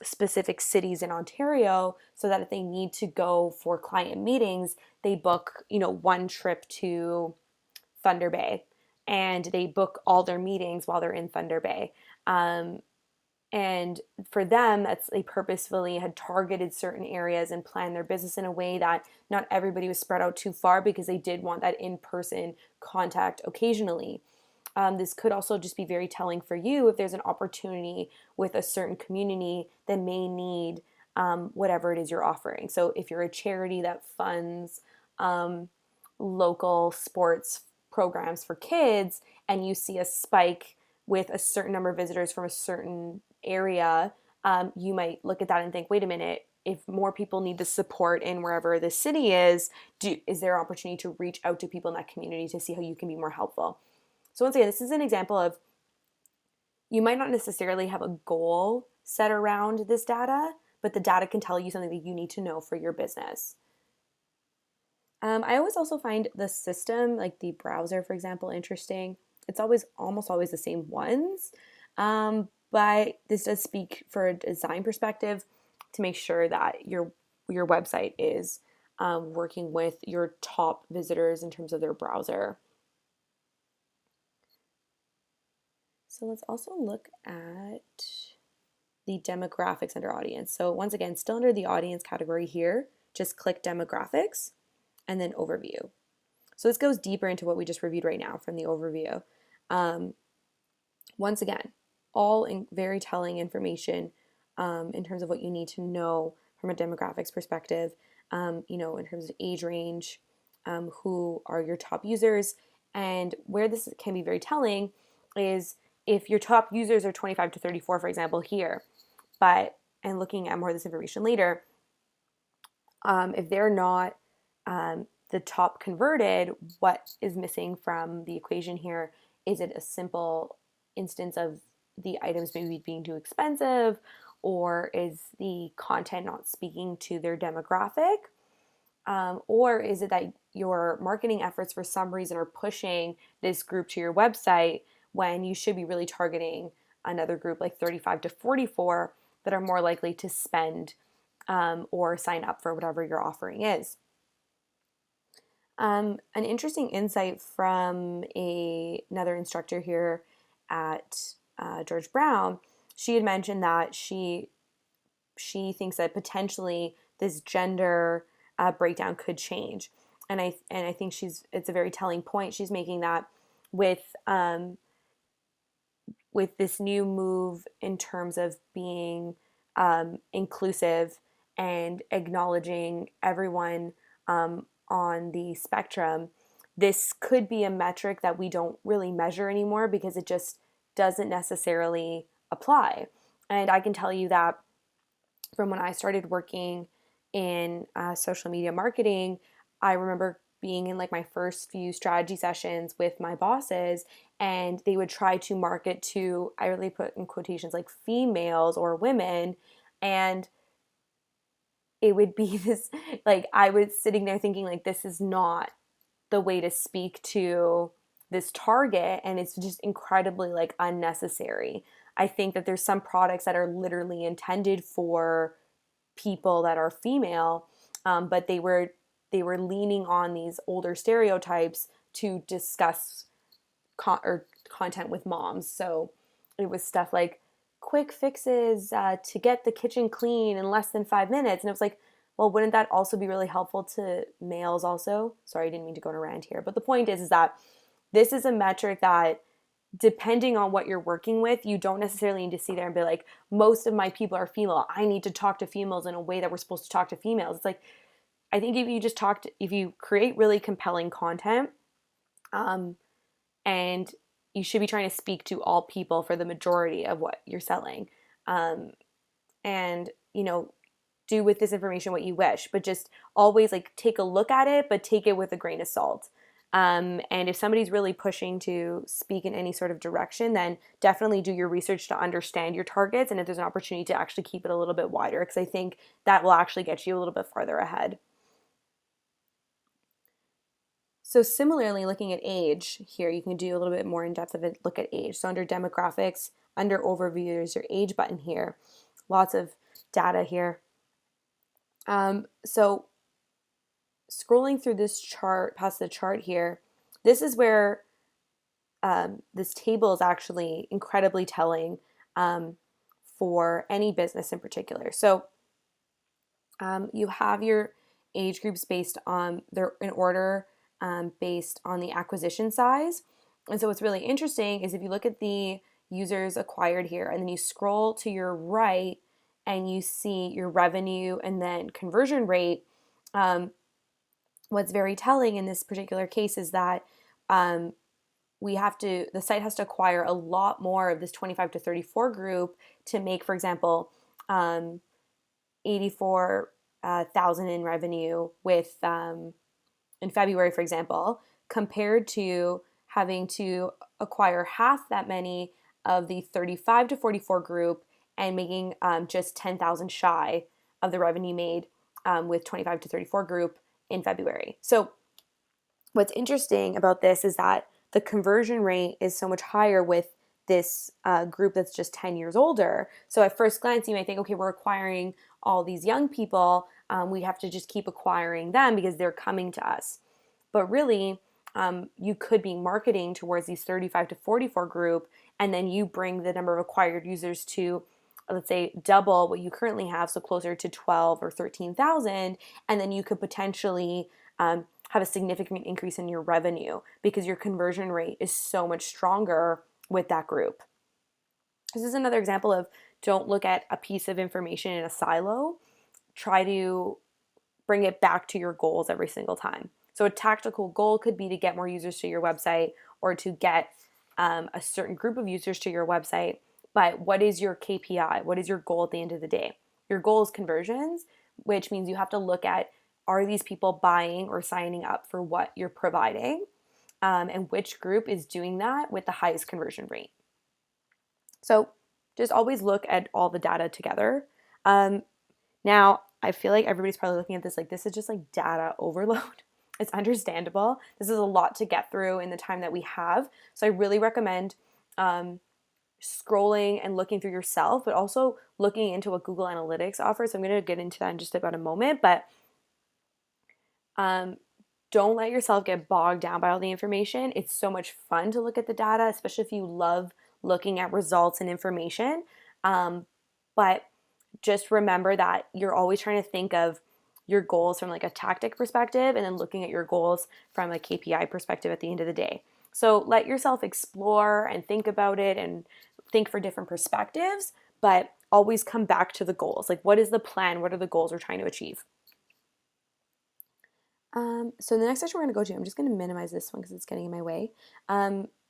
specific cities in Ontario, so that if they need to go for client meetings, they book, one trip to Thunder Bay, and they book all their meetings while they're in Thunder Bay. And for them, they purposefully had targeted certain areas and planned their business in a way that not everybody was spread out too far, because they did want that in-person contact occasionally. This could also just be very telling for you if there's an opportunity with a certain community that may need whatever it is you're offering. So if you're a charity that funds local sports programs for kids, and you see a spike with a certain number of visitors from a certain area, you might look at that and think, wait a minute, if more people need the support in wherever the city is there an opportunity to reach out to people in that community to see how you can be more helpful? So once again, this is an example of, you might not necessarily have a goal set around this data, but the data can tell you something that you need to know for your business. I always also find the system, like the browser, for example, interesting. It's almost always the same ones, but this does speak for a design perspective to make sure that your website is working with your top visitors in terms of their browser. So let's also look at the demographics under audience. So once again, still under the audience category here, just click demographics and then overview. So this goes deeper into what we just reviewed right now from the overview. Once again, all very telling information in terms of what you need to know from a demographics perspective, in terms of age range, who are your top users. And where this can be very telling is if your top users are 25 to 34, for example, here, and looking at more of this information later, if they're not the top converted, what is missing from the equation here? Is it a simple instance of the items maybe being too expensive, or is the content not speaking to their demographic? Or is it that your marketing efforts for some reason are pushing this group to your website when you should be really targeting another group like 35 to 44 that are more likely to spend or sign up for whatever your offering is? An interesting insight from another instructor here at George Brown, she had mentioned that she thinks that potentially this gender breakdown could change. And I think it's a very telling point she's making, that with this new move in terms of being inclusive and acknowledging everyone on the spectrum, this could be a metric that we don't really measure anymore because it just doesn't necessarily apply. And I can tell you that from when I started working in social media marketing, I remember being in like my first few strategy sessions with my bosses, and they would try to market to, I really put in quotations, like females or women, and it would be this, like, I was sitting there thinking, like, this is not the way to speak to this target, and it's just incredibly like unnecessary. I think that there's some products that are literally intended for people that are female, but they were leaning on these older stereotypes to discuss content with moms. So it was stuff like quick fixes to get the kitchen clean in less than 5 minutes. And it was like, well, wouldn't that also be really helpful to males also? Sorry, I didn't mean to go on a rant here. But the point is that this is a metric that, depending on what you're working with, you don't necessarily need to see there and be like, most of my people are female, I need to talk to females in a way that we're supposed to talk to females. It's like, I think if you create really compelling content, and you should be trying to speak to all people for the majority of what you're selling. And, do with this information what you wish, but just always like take a look at it, but take it with a grain of salt. And if somebody's really pushing to speak in any sort of direction, then definitely do your research to understand your targets. And if there's an opportunity to actually keep it a little bit wider, because I think that will actually get you a little bit farther ahead. So similarly, looking at age here, you can do a little bit more in depth of a look at age. So under demographics, under overview, there's your age button here. Lots of data here. So scrolling through this chart, past the chart here, this is where this table is actually incredibly telling for any business in particular. So you have your age groups based on their in order, based on the acquisition size. And so what's really interesting is if you look at the users acquired here and then you scroll to your right and you see your revenue and then conversion rate, what's very telling in this particular case is that the site has to acquire a lot more of this 25 to 34 group to make, for example, 84,000 in revenue with in February, for example, compared to having to acquire half that many of the 35 to 44 group and making just 10,000 shy of the revenue made with 25 to 34 group in February. So what's interesting about this is that the conversion rate is so much higher with this group that's just 10 years older. So at first glance, you might think, okay, we're acquiring all these young people. We have to just keep acquiring them because they're coming to us. But really, you could be marketing towards these 35 to 44 group, and then you bring the number of acquired users to, let's say, double what you currently have, so closer to 12 or 13,000, and then you could potentially have a significant increase in your revenue because your conversion rate is so much stronger with that group. This is another example of don't look at a piece of information in a silo. Try to bring it back to your goals every single time. So a tactical goal could be to get more users to your website or to get a certain group of users to your website. But what is your KPI? What is your goal at the end of the day? Your goal is conversions, which means you have to look at, are these people buying or signing up for what you're providing? And which group is doing that with the highest conversion rate? So just always look at all the data together. Now, I feel like everybody's probably looking at this like this is just like data overload. It's understandable. This is a lot to get through in the time that we have. So I really recommend scrolling and looking through yourself, but also looking into what Google Analytics offers. So I'm going to get into that in just about a moment, but don't let yourself get bogged down by all the information. It's so much fun to look at the data, especially if you love looking at results and information. But just remember that you're always trying to think of your goals from like a tactic perspective and then looking at your goals from a KPI perspective at the end of the day. So let yourself explore and think about it and think for different perspectives, but always come back to the goals. Like, what is the plan? What are the goals we're trying to achieve? So the next section we're going to go to, I'm just going to minimize this one because it's getting in my way.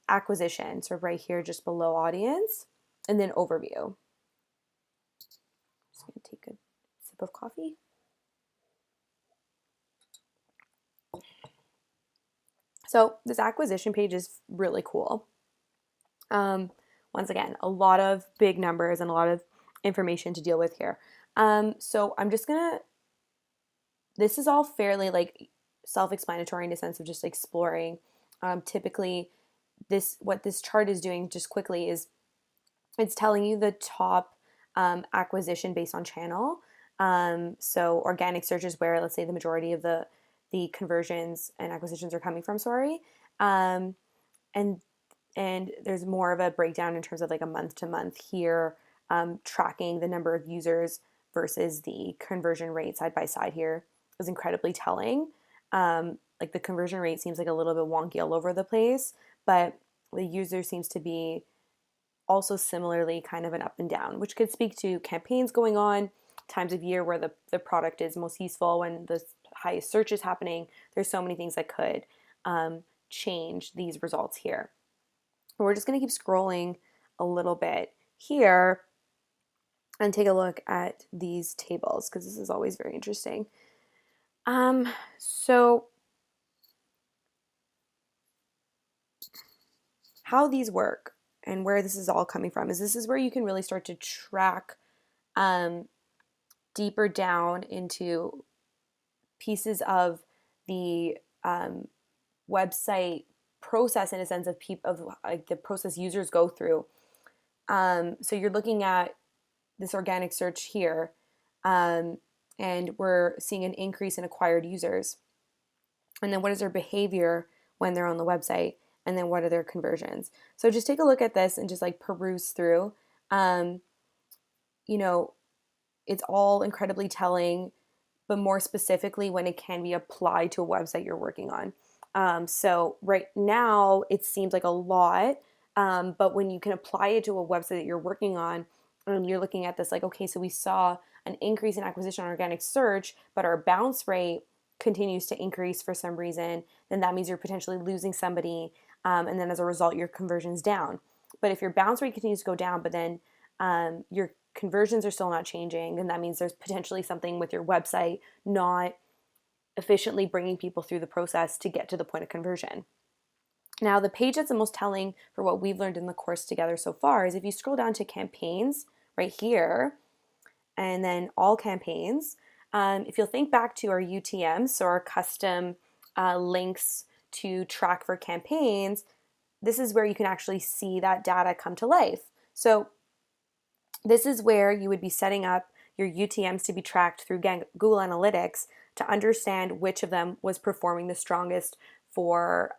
Acquisition, so right here, just below audience, and then overview. Just going to take a sip of coffee. So this acquisition page is really cool. Once again, a lot of big numbers and a lot of information to deal with here. So I'm just gonna, this is all fairly like self-explanatory in the sense of just exploring. Typically, what this chart is doing just quickly is it's telling you the top acquisition based on channel. So organic search is where, let's say, the majority of the conversions and acquisitions are coming from, and there's more of a breakdown in terms of like a month to month here, tracking the number of users versus the conversion rate side by side here is incredibly telling. Like the conversion rate seems like a little bit wonky all over the place, but the user seems to be also similarly kind of an up and down, which could speak to campaigns going on, times of year where the product is most useful, when the highest search is happening. There's so many things that could change these results here. We're just going to keep scrolling a little bit here and take a look at these tables because this is always very interesting. So how these work and where this is all coming from is this is where you can really start to track deeper down into pieces of the website process, in a sense of like the process users go through. So you're looking at this organic search here, and we're seeing an increase in acquired users. And then what is their behavior when they're on the website? And then what are their conversions? So just take a look at this and just like peruse through. You know, it's all incredibly telling, but more specifically when it can be applied to a website you're working on. So right now it seems like a lot, but when you can apply it to a website that you're working on, and you're looking at this like, okay, so we saw an increase in acquisition on organic search, but our bounce rate continues to increase for some reason, then that means you're potentially losing somebody, and then as a result, your conversion's down. But if your bounce rate continues to go down, but then your conversions are still not changing, then that means there's potentially something with your website not efficiently bringing people through the process to get to the point of conversion. Now, the page that's the most telling for what we've learned in the course together so far is if you scroll down to campaigns right here, and then all campaigns, if you'll think back to our UTMs, so our custom links to track for campaigns, this is where you can actually see that data come to life. So this is where you would be setting up your UTMs to be tracked through Google Analytics to understand which of them was performing the strongest for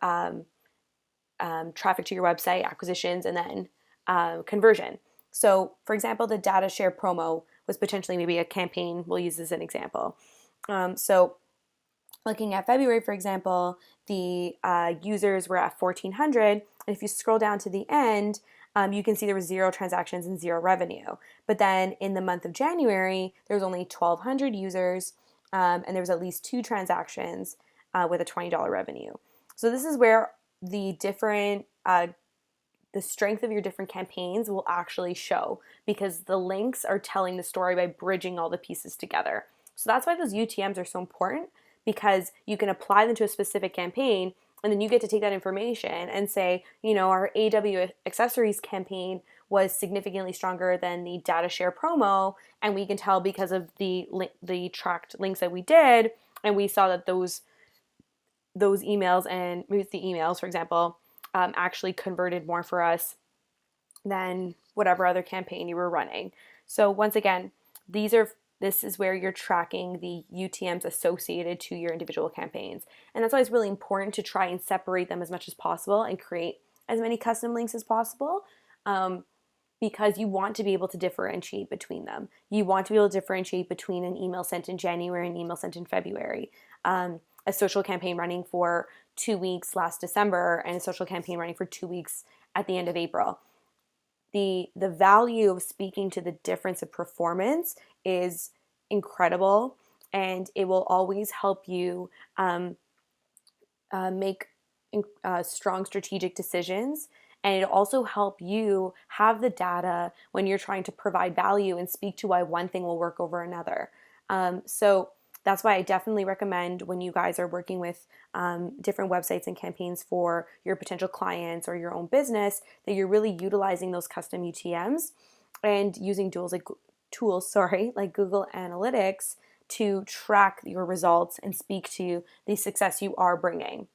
traffic to your website, acquisitions, and then conversion. So, for example, the data share promo was potentially maybe a campaign. We'll use this as an example. So, looking at February, for example, the users were at 1,400. And if you scroll down to the end, you can see there was 0 transactions and 0 revenue. But then in the month of January, there was only 1,200 users, and there was at least 2 transactions with a $20 revenue. So this is where the different the strength of your different campaigns will actually show, because the links are telling the story by bridging all the pieces together. So that's why those UTMs are so important, because you can apply them to a specific campaign, and then you get to take that information and say, you know, our AW accessories campaign was significantly stronger than the data share promo, and we can tell because of the tracked links that we did, and we saw that those emails, and maybe it's the emails, for example, actually converted more for us than whatever other campaign you were running. So once again, this is where you're tracking the UTMs associated to your individual campaigns. And that's why it's really important to try and separate them as much as possible and create as many custom links as possible. because you want to be able to differentiate between them. You want to be able to differentiate between an email sent in January and an email sent in February, a social campaign running for 2 weeks last December and a social campaign running for 2 weeks at the end of April. The value of speaking to the difference of performance is incredible, and it will always help you make strong strategic decisions, and it'll also help you have the data when you're trying to provide value and speak to why one thing will work over another. So that's why I definitely recommend when you guys are working with different websites and campaigns for your potential clients or your own business, that you're really utilizing those custom UTMs and using tools like Google Analytics to track your results and speak to the success you are bringing.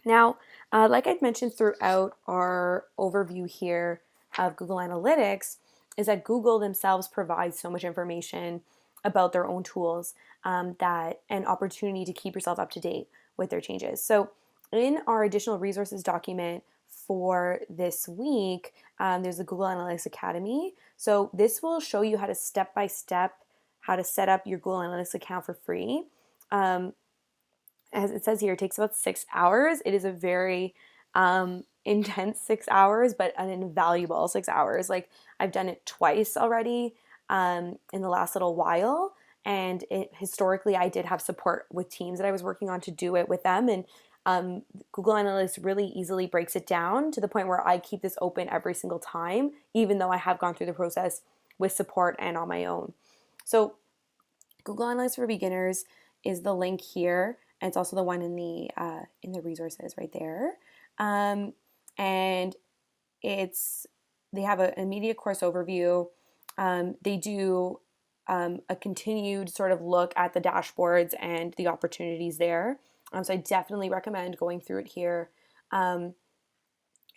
Now, like I'd mentioned throughout our overview here of Google Analytics, is that Google themselves provides so much information about their own tools that an opportunity to keep yourself up to date with their changes. So in our additional resources document for this week, there's the Google Analytics Academy. So this will show you how to step-by-step how to set up your Google Analytics account for free. As it says here, it takes about 6 hours. It is a very intense 6 hours, but an invaluable 6 hours. Like, I've done it twice already in the last little while. And historically, I did have support with teams that I was working on to do it with them. And Google Analytics really easily breaks it down to the point where I keep this open every single time, even though I have gone through the process with support and on my own. So Google Analytics for Beginners is the link here. And it's also the one in the resources right there. And they have an immediate course overview. They do a continued sort of look at the dashboards and the opportunities there. So I definitely recommend going through it here. And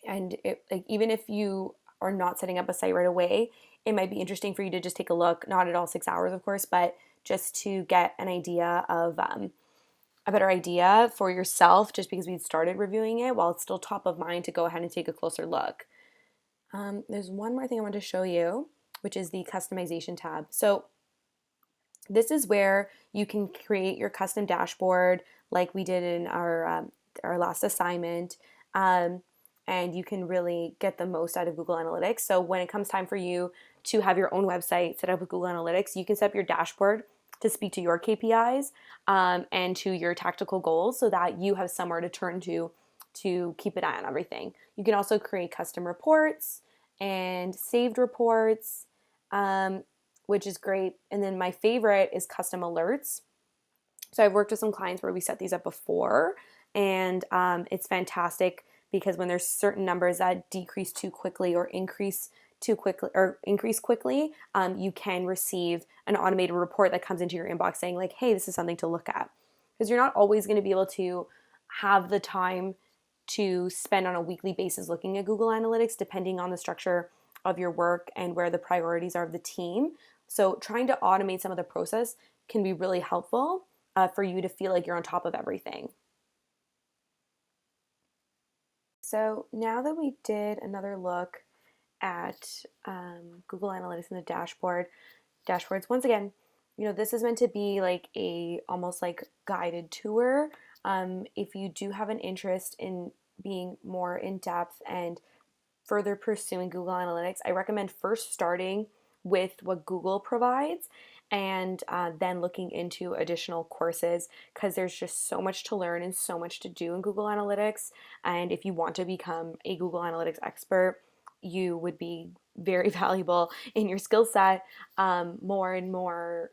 even if you are not setting up a site right away, it might be interesting for you to just take a look, not at all 6 hours, of course, but just to get an idea of a better idea for yourself, just because we've started reviewing it, while it's still top of mind to go ahead and take a closer look. There's one more thing I want to show you, which is the customization tab. So this is where you can create your custom dashboard like we did in our last assignment, and you can really get the most out of Google Analytics. So when it comes time for you to have your own website set up with Google Analytics, you can set up your dashboard to speak to your KPIs and to your tactical goals, so that you have somewhere to turn to keep an eye on everything. You can also create custom reports and saved reports, which is great. And then my favorite is custom alerts. So I've worked with some clients where we set these up before, and it's fantastic because when there's certain numbers that decrease too quickly or increase quickly, you can receive an automated report that comes into your inbox saying like, hey, this is something to look at. Because you're not always going to be able to have the time to spend on a weekly basis looking at Google Analytics, depending on the structure of your work and where the priorities are of the team. So trying to automate some of the process can be really helpful for you to feel like you're on top of everything. So now that we did another look at Google Analytics and the dashboards, once again, this is meant to be like almost like guided tour. If you do have an interest in being more in depth and further pursuing Google Analytics, I recommend first starting with what Google provides and then looking into additional courses, because there's just so much to learn and so much to do in Google Analytics. And if you want to become a Google Analytics expert, you would be very valuable in your skill set. More and more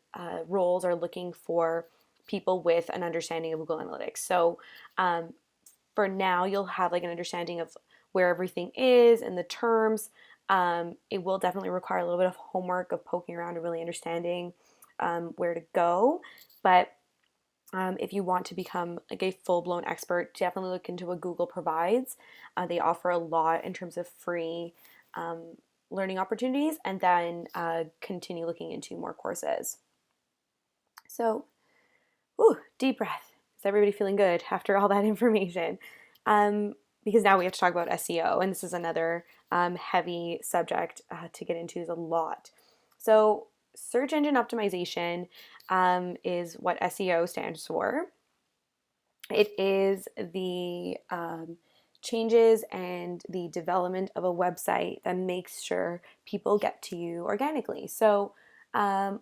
roles are looking for people with an understanding of Google Analytics. So for now, you'll have like an understanding of where everything is and the terms. It will definitely require a little bit of homework of poking around and really understanding where to go. But if you want to become like a full-blown expert, definitely look into what Google provides. They offer a lot in terms of free learning opportunities, and then continue looking into more courses. So, deep breath. Is everybody feeling good after all that information? because now we have to talk about SEO, and this is another heavy subject to get into. Is a lot. So search engine optimization is what SEO stands for. It is the changes and the development of a website that makes sure people get to you organically. So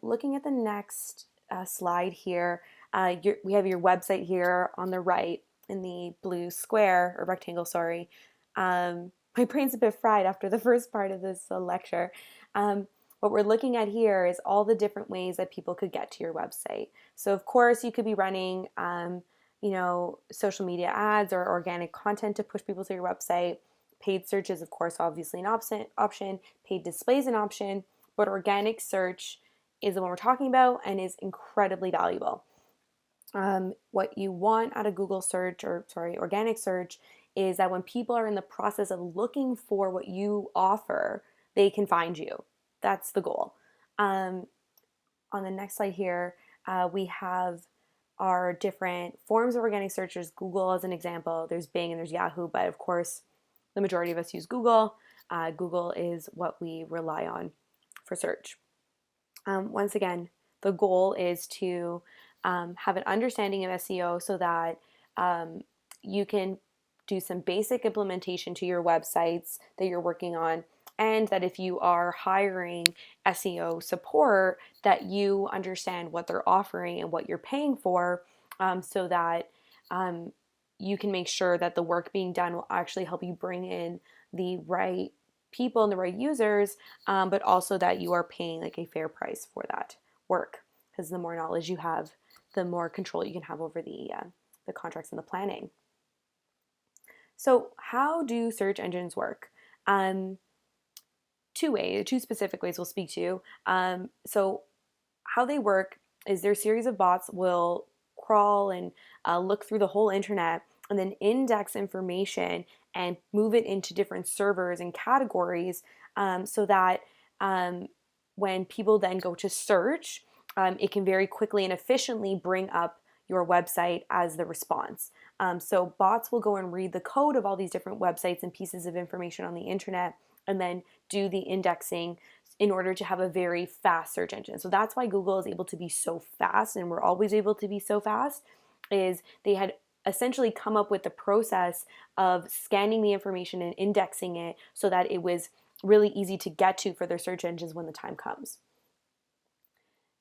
looking at the next slide here, we have your website here on the right in the blue square or rectangle, sorry. My brain's a bit fried after the first part of this lecture. What we're looking at here is all the different ways that people could get to your website. So of course you could be running social media ads or organic content to push people to your website. Paid search is, of course, obviously an option. Paid display is an option, but organic search is the one we're talking about and is incredibly valuable. What you want out of organic search is that when people are in the process of looking for what you offer, they can find you. That's the goal. On the next slide here, we have our different forms of organic search. There's Google as an example, there's Bing, and there's Yahoo, but of course, the majority of us use Google. Google is what we rely on for search. Once again, the goal is to have an understanding of SEO so that you can do some basic implementation to your websites that you're working on, and that if you are hiring SEO support, that you understand what they're offering and what you're paying for, so that you can make sure that the work being done will actually help you bring in the right people and the right users, but also that you are paying like a fair price for that work, because the more knowledge you have, the more control you can have over the contracts and the planning. So how do search engines work? Two specific ways we'll speak to. So how they work is their series of bots will crawl and look through the whole internet and then index information and move it into different servers and categories, so that when people then go to search, it can very quickly and efficiently bring up your website as the response. So bots will go and read the code of all these different websites and pieces of information on the internet and then do the indexing in order to have a very fast search engine. So that's why Google is able to be so fast, and we're always able to be so fast, is they had essentially come up with the process of scanning the information and indexing it so that it was really easy to get to for their search engines when the time comes.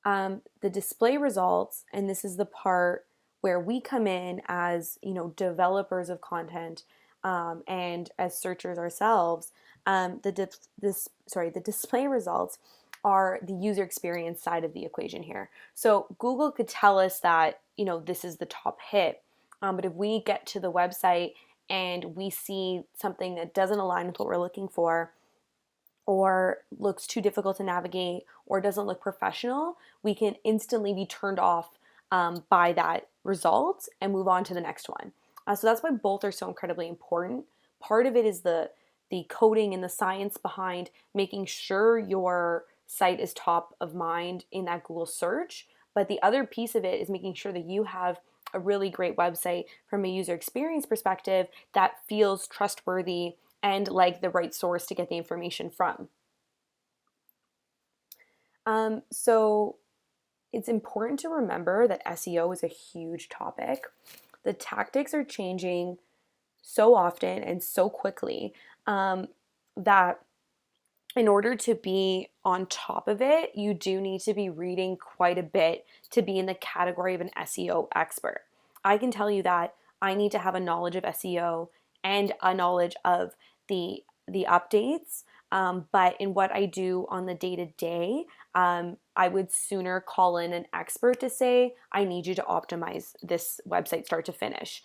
The display results, and this is the part where we come in as developers of content, and as searchers ourselves. The display results are the user experience side of the equation here. So Google could tell us that this is the top hit, but if we get to the website and we see something that doesn't align with what we're looking for, or looks too difficult to navigate, or doesn't look professional, we can instantly be turned off by that result and move on to the next one. So that's why both are so incredibly important. Part of it is the coding and the science behind making sure your site is top of mind in that Google search. But the other piece of it is making sure that you have a really great website from a user experience perspective that feels trustworthy and like the right source to get the information from. So it's important to remember that SEO is a huge topic. The tactics are changing so often and so quickly, that in order to be on top of it, you do need to be reading quite a bit to be in the category of an SEO expert. I can tell you that I need to have a knowledge of SEO and a knowledge of the updates, but in what I do on the day-to-day, I would sooner call in an expert to say, I need you to optimize this website start to finish.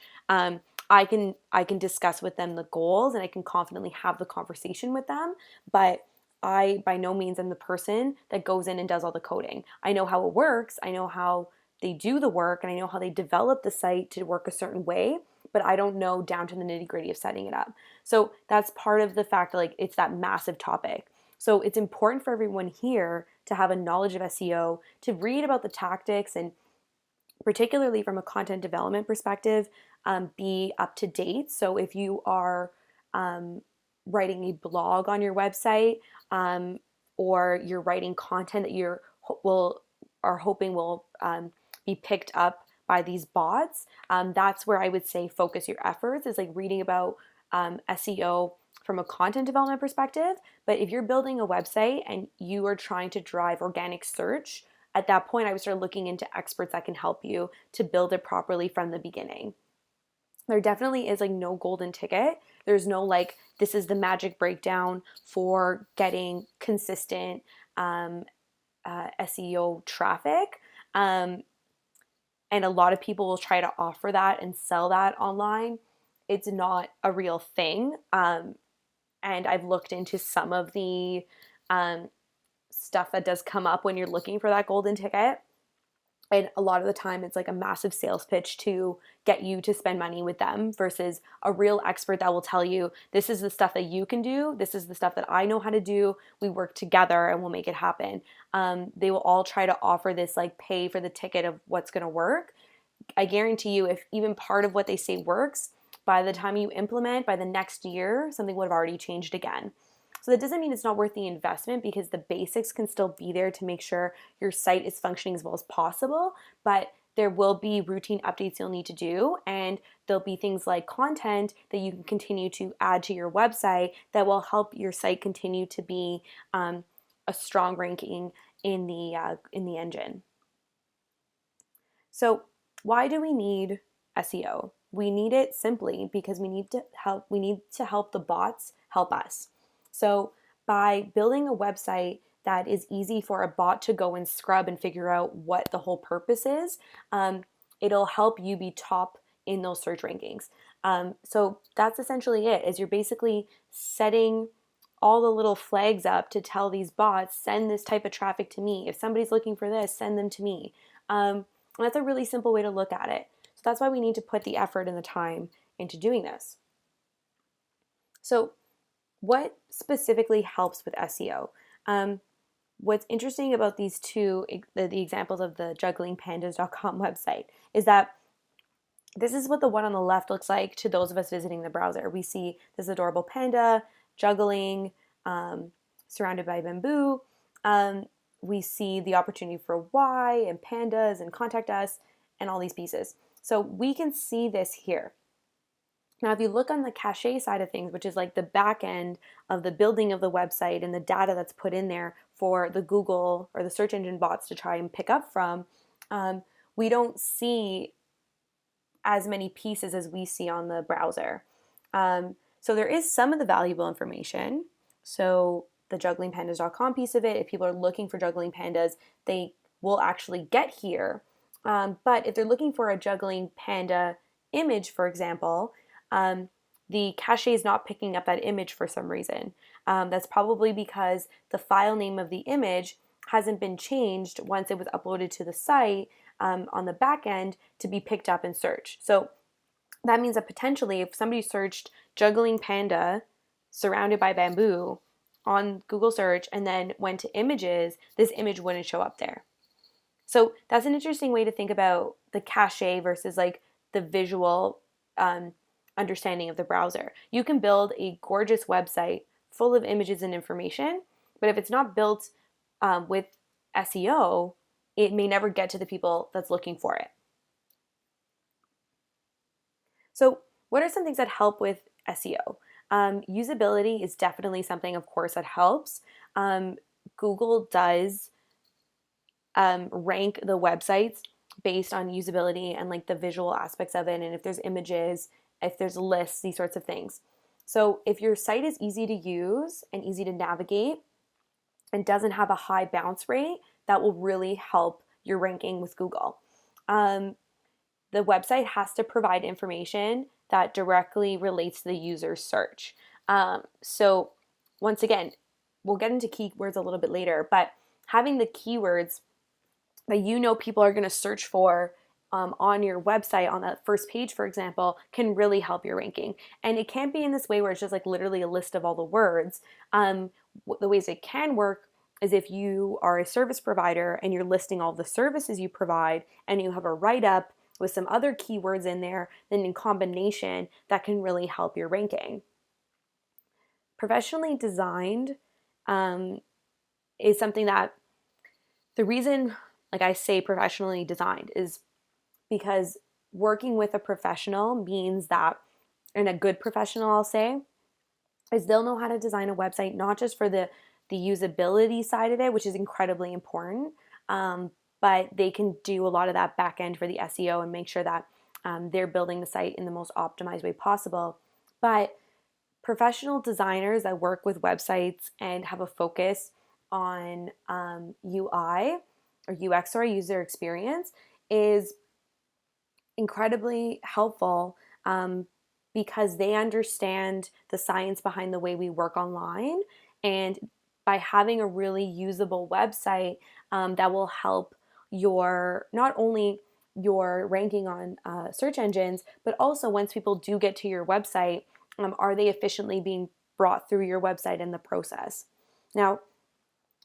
I can discuss with them the goals and I can confidently have the conversation with them, but I by no means am the person that goes in and does all the coding. I know how it works, I know how they do the work, and I know how they develop the site to work a certain way, but I don't know down to the nitty-gritty of setting it up. So that's part of the fact that it's that massive topic. So it's important for everyone here to have a knowledge of SEO, to read about the tactics and particularly from a content development perspective, be up to date. So if you are writing a blog on your website, or you're writing content that are hoping will be picked up by these bots, that's where I would say focus your efforts, is like reading about SEO from a content development perspective. But if you're building a website and you are trying to drive organic search, at that point I would start looking into experts that can help you to build it properly from the beginning. There definitely is like no golden ticket. There's no like, this is the magic breakdown for getting consistent SEO traffic. And a lot of people will try to offer that and sell that online. It's not a real thing. And I've looked into some of the stuff that does come up when you're looking for that golden ticket. And a lot of the time it's like a massive sales pitch to get you to spend money with them versus a real expert that will tell you, this is the stuff that you can do. This is the stuff that I know how to do. We work together and we'll make it happen. They will all try to offer this like pay for the ticket of what's going to work. I guarantee you, if even part of what they say works, by the time you implement, by the next year, something would have already changed again. So that doesn't mean it's not worth the investment, because the basics can still be there to make sure your site is functioning as well as possible, but there will be routine updates you'll need to do, and there'll be things like content that you can continue to add to your website that will help your site continue to be a strong ranking in the engine. So why do we need SEO? We need it simply because we need to help the bots help us. So by building a website that is easy for a bot to go and scrub and figure out what the whole purpose is, it'll help you be top in those search rankings. So that's essentially it, is you're basically setting all the little flags up to tell these bots, send this type of traffic to me. If somebody's looking for this, send them to me. And that's a really simple way to look at it. So that's why we need to put the effort and the time into doing this. So what specifically helps with SEO? What's interesting about these two, the examples of the jugglingpandas.com website, is that this is what the one on the left looks like to those of us visiting the browser. We see this adorable panda juggling, surrounded by bamboo. We see the opportunity for why and pandas and contact us and all these pieces. So we can see this here. Now, if you look on the cache side of things, which is like the back end of the building of the website and the data that's put in there for the Google or the search engine bots to try and pick up from, we don't see as many pieces as we see on the browser. So there is some of the valuable information. So the jugglingpandas.com piece of it, if people are looking for juggling pandas, they will actually get here. But if they're looking for a juggling panda image, for example, the cache is not picking up that image for some reason. That's probably because the file name of the image hasn't been changed once it was uploaded to the site on the back end to be picked up in search. So that means that potentially if somebody searched juggling panda surrounded by bamboo on Google search and then went to images, this image wouldn't show up there. So that's an interesting way to think about the cache versus like the visual understanding of the browser. You can build a gorgeous website full of images and information, but if it's not built with SEO, it may never get to the people that's looking for it. So what are some things that help with SEO? Usability is definitely something, of course, that helps. Google does rank the websites based on usability and like the visual aspects of it, and if there's images, if there's lists, these sorts of things. So if your site is easy to use and easy to navigate and doesn't have a high bounce rate, that will really help your ranking with Google. The website has to provide information that directly relates to the user's search. So once again, we'll get into keywords a little bit later, but having the keywords that you know people are going to search for on your website on that first page, for example, can really help your ranking. And it can't be in this way where it's just like literally a list of all the words. The ways it can work is if you are a service provider and you're listing all the services you provide and you have a write-up with some other keywords in there, then in combination, that can really help your ranking. Professionally designed is something that the reason, like I say, professionally designed is because working with a professional means that, and a good professional, I'll say, is they'll know how to design a website, not just for the usability side of it, which is incredibly important, but they can do a lot of that back end for the SEO and make sure that they're building the site in the most optimized way possible. But professional designers that work with websites and have a focus on UI or UX, or user experience, is incredibly helpful because they understand the science behind the way we work online. And by having a really usable website that will help your, not only your ranking on search engines, but also once people do get to your website, are they efficiently being brought through your website in the process? Now,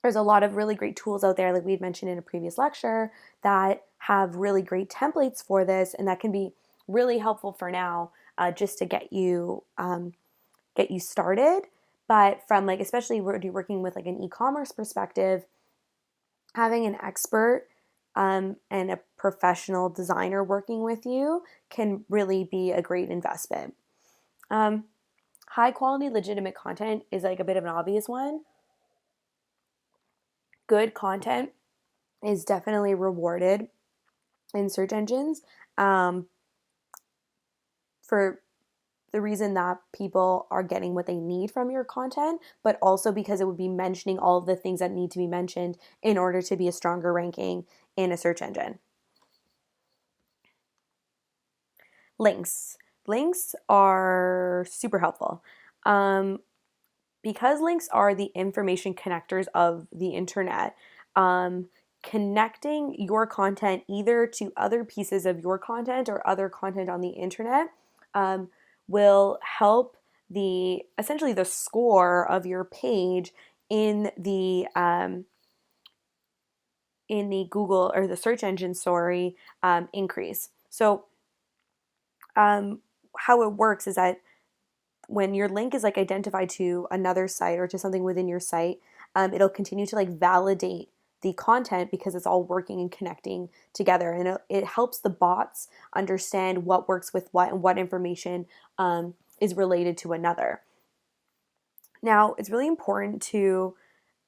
there's a lot of really great tools out there, like we had mentioned in a previous lecture, that have really great templates for this, and that can be really helpful for now, just to get you started. But from, like, especially when you're working with like an e-commerce perspective, having an expert and a professional designer working with you can really be a great investment. High quality, legitimate content is like a bit of an obvious one. Good content is definitely rewarded in search engines for the reason that people are getting what they need from your content, but also because it would be mentioning all of the things that need to be mentioned in order to be a stronger ranking in a search engine. Links. Links are super helpful. Because links are the information connectors of the internet, connecting your content either to other pieces of your content or other content on the internet will help essentially the score of your page in the Google or the search engine, increase. So how it works is that when your link is like identified to another site or to something within your site, it'll continue to like validate the content because it's all working and connecting together, and it helps the bots understand what works with what and what information is related to another. Now, it's really important to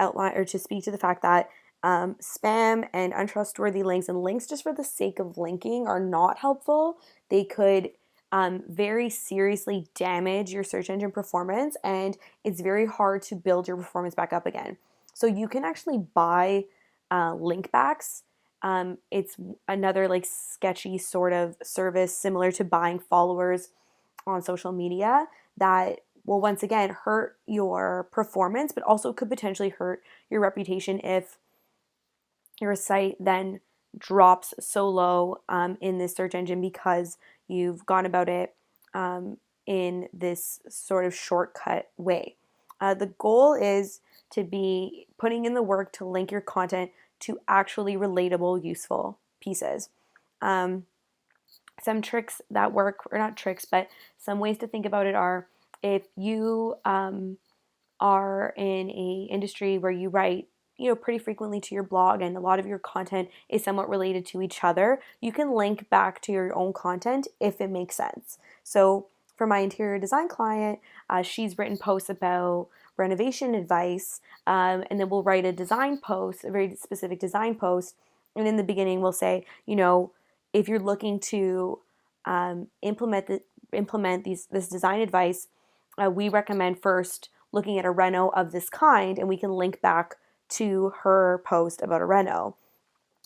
outline or to speak to the fact that spam and untrustworthy links and links just for the sake of linking are not helpful. They could very seriously damage your search engine performance, and it's very hard to build your performance back up again. So you can actually buy link backs. It's another like sketchy sort of service similar to buying followers on social media that will once again hurt your performance, but also could potentially hurt your reputation if your site then drops so low in this search engine because you've gone about it in this sort of shortcut way. The goal is to be putting in the work to link your content to actually relatable, useful pieces. Some tricks that work, or not tricks, but some ways to think about it are, if you are in a industry where you write pretty frequently to your blog and a lot of your content is somewhat related to each other, you can link back to your own content if it makes sense. So for my interior design client, she's written posts about renovation advice, and then we'll write a design post, a very specific design post, and in the beginning we'll say, if you're looking to implement this design advice, we recommend first looking at a reno of this kind, and we can link back to her post about a reno.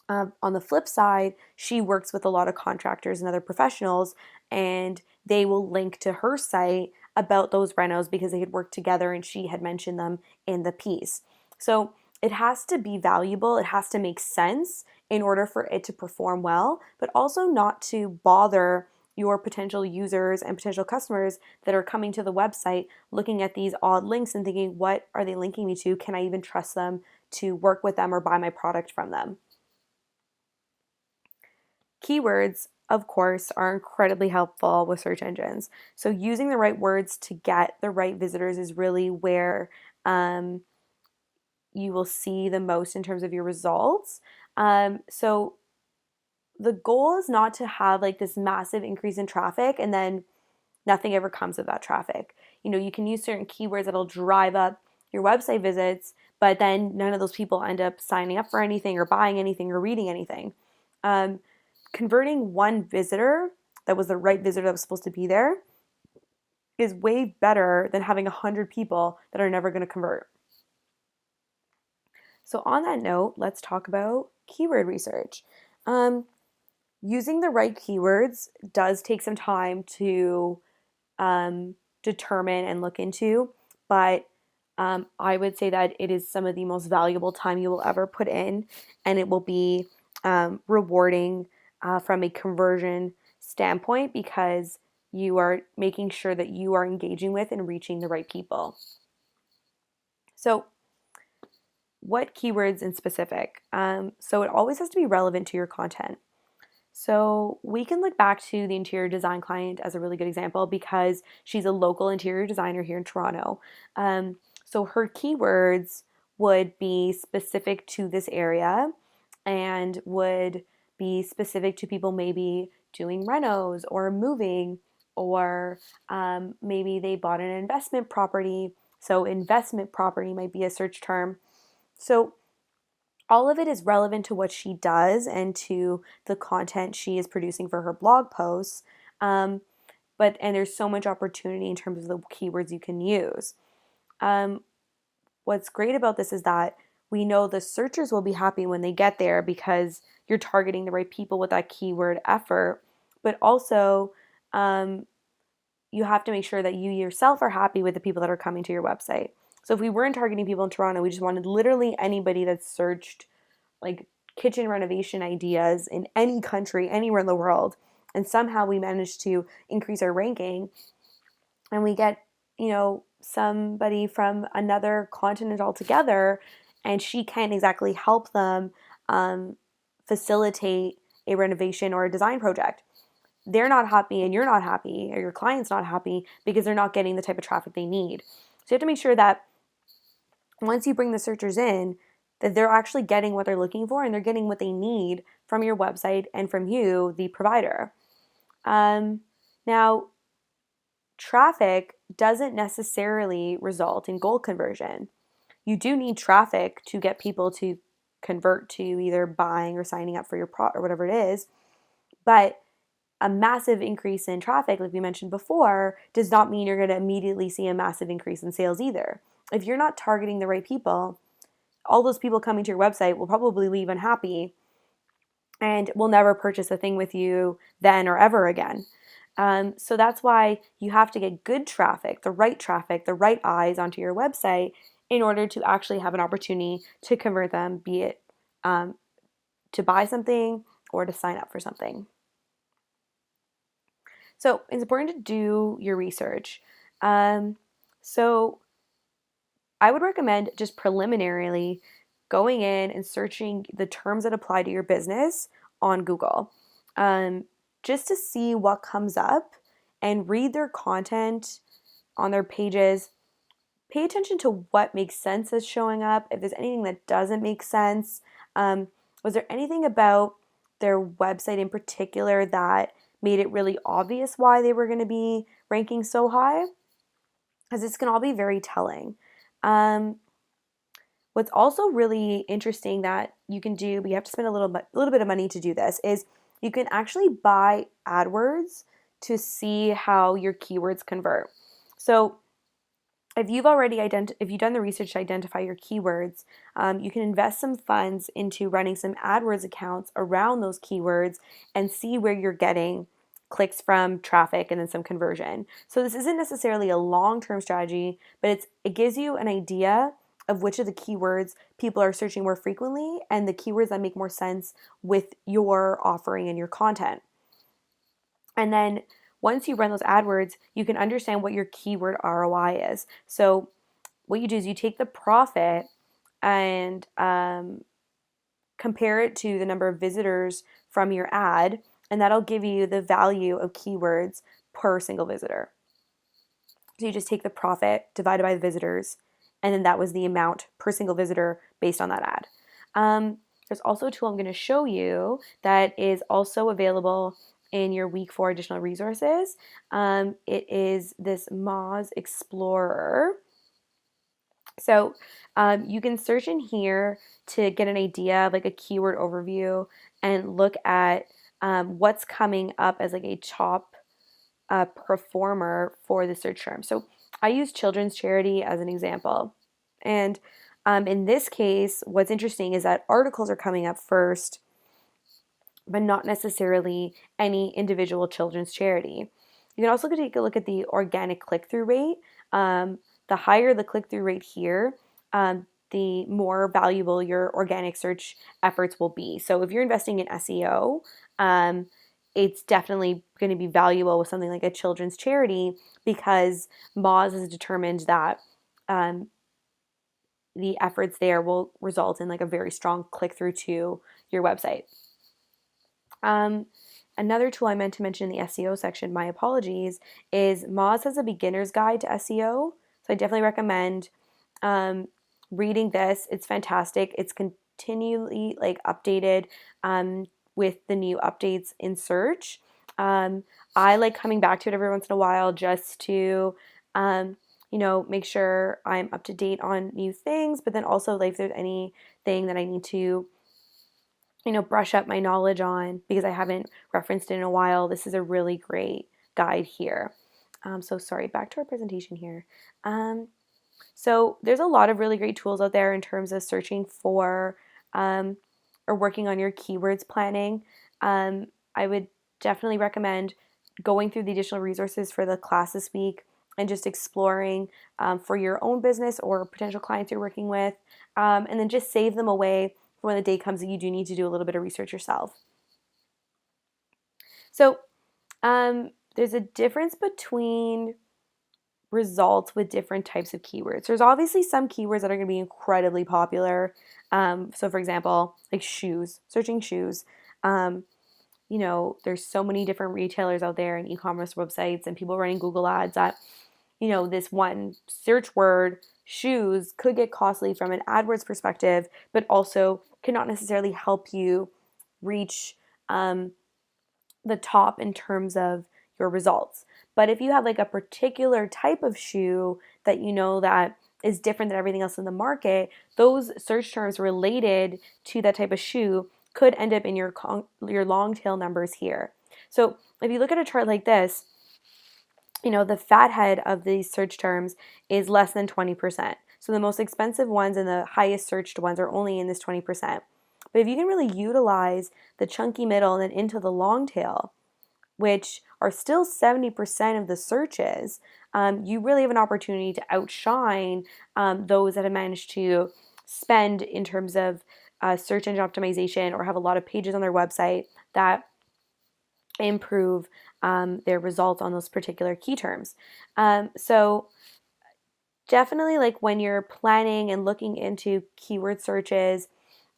On the flip side, she works with a lot of contractors and other professionals, and they will link to her site about those renos because they had worked together and she had mentioned them in the piece. So it has to be valuable, it has to make sense in order for it to perform well, but also not to bother your potential users and potential customers that are coming to the website looking at these odd links and thinking, what are they linking me to? Can I even trust them to work with them or buy my product from them. Keywords, of course, are incredibly helpful with search engines. So using the right words to get the right visitors is really where you will see the most in terms of your results. So the goal is not to have like this massive increase in traffic and then nothing ever comes of that traffic. You can use certain keywords that'll drive up your website visits, but then none of those people end up signing up for anything or buying anything or reading anything. Converting one visitor that was the right visitor that was supposed to be there is way better than having 100 people that are never going to convert. So on that note, let's talk about keyword research. Using the right keywords does take some time to determine and look into, but I would say that it is some of the most valuable time you will ever put in, and it will be rewarding from a conversion standpoint because you are making sure that you are engaging with and reaching the right people. So what keywords in specific? So it always has to be relevant to your content. So we can look back to the interior design client as a really good example because she's a local interior designer here in Toronto. So her keywords would be specific to this area and would be specific to people maybe doing renos or moving, or maybe they bought an investment property. So investment property might be a search term. So all of it is relevant to what she does and to the content she is producing for her blog posts. And there's so much opportunity in terms of the keywords you can use. What's great about this is that we know the searchers will be happy when they get there because you're targeting the right people with that keyword effort. But also, you have to make sure that you yourself are happy with the people that are coming to your website. So if we weren't targeting people in Toronto, we just wanted literally anybody that searched like kitchen renovation ideas in any country, anywhere in the world, and somehow we managed to increase our ranking, and we get, somebody from another continent altogether, and she can't exactly help them facilitate a renovation or a design project. They're not happy and you're not happy, or your client's not happy because they're not getting the type of traffic they need. So you have to make sure that once you bring the searchers in, that they're actually getting what they're looking for and they're getting what they need from your website and from you, the provider. Now, traffic doesn't necessarily result in goal conversion. You do need traffic to get people to convert to either buying or signing up for your product or whatever it is, but a massive increase in traffic, like we mentioned before, does not mean you're going to immediately see a massive increase in sales either. If you're not targeting the right people, all those people coming to your website will probably leave unhappy and will never purchase a thing with you then or ever again. So that's why you have to get good traffic, the right eyes onto your website in order to actually have an opportunity to convert them, be it to buy something or to sign up for something. So it's important to do your research. So I would recommend just preliminarily going in and searching the terms that apply to your business on Google, just to see what comes up and read their content on their pages. Pay attention to what makes sense as showing up. If there's anything that doesn't make sense, was there anything about their website in particular that made it really obvious why they were going to be ranking so high? Because this can all be very telling. What's also really interesting that you can do, but you have to spend a little bit of money to do this, is you can actually buy AdWords to see how your keywords convert. So if you've done the research to identify your keywords, you can invest some funds into running some AdWords accounts around those keywords and see where you're getting clicks from, traffic, and then some conversion. So this isn't necessarily a long-term strategy, but it gives you an idea of which of the keywords people are searching more frequently and the keywords that make more sense with your offering and your content. And then once you run those AdWords, you can understand what your keyword ROI is. So what you do is you take the profit and compare it to the number of visitors from your ad, and that'll give you the value of keywords per single visitor. So you just take the profit divided by the visitors, and then that was the amount per single visitor based on that ad. There's also a tool I'm going to show you that is also available in your week 4 additional resources. It is this Moz Explorer. So you can search in here to get an idea of like a keyword overview and look at what's coming up as like a top performer for the search term. So I use children's charity as an example. And in this case, what's interesting is that articles are coming up first, but not necessarily any individual children's charity. You can also take a look at the organic click-through rate. The higher the click-through rate here, the more valuable your organic search efforts will be. So if you're investing in SEO, it's definitely going to be valuable with something like a children's charity because Moz has determined that the efforts there will result in like a very strong click-through to your website. Another tool I meant to mention in the SEO section, my apologies, is Moz has a beginner's guide to SEO. So I definitely recommend reading this. It's fantastic. It's continually like updated with the new updates in search. I like coming back to it every once in a while just to make sure I'm up to date on new things, but then also like if there's anything that I need to brush up my knowledge on because I haven't referenced it in a while, this is a really great guide here. So sorry, back to our presentation here. So there's a lot of really great tools out there in terms of searching for or working on your keywords planning. I would definitely recommend going through the additional resources for the class this week and just exploring for your own business or potential clients you're working with, and then just save them away for when the day comes that you do need to do a little bit of research yourself. So there's a difference between results with different types of keywords. There's obviously some keywords that are going to be incredibly popular. So for example, like shoes, searching shoes. There's so many different retailers out there and e-commerce websites and people running Google ads that, this one search word, shoes, could get costly from an AdWords perspective, but also cannot necessarily help you reach the top in terms of your results. But if you have like a particular type of shoe that that is different than everything else in the market, those search terms related to that type of shoe could end up in your long tail numbers here. So if you look at a chart like this, the fathead of these search terms is less than 20%. So the most expensive ones and the highest searched ones are only in this 20%. But if you can really utilize the chunky middle and then into the long tail, which are still 70% of the searches, you really have an opportunity to outshine those that have managed to spend in terms of search engine optimization or have a lot of pages on their website that improve their results on those particular key terms. So definitely like when you're planning and looking into keyword searches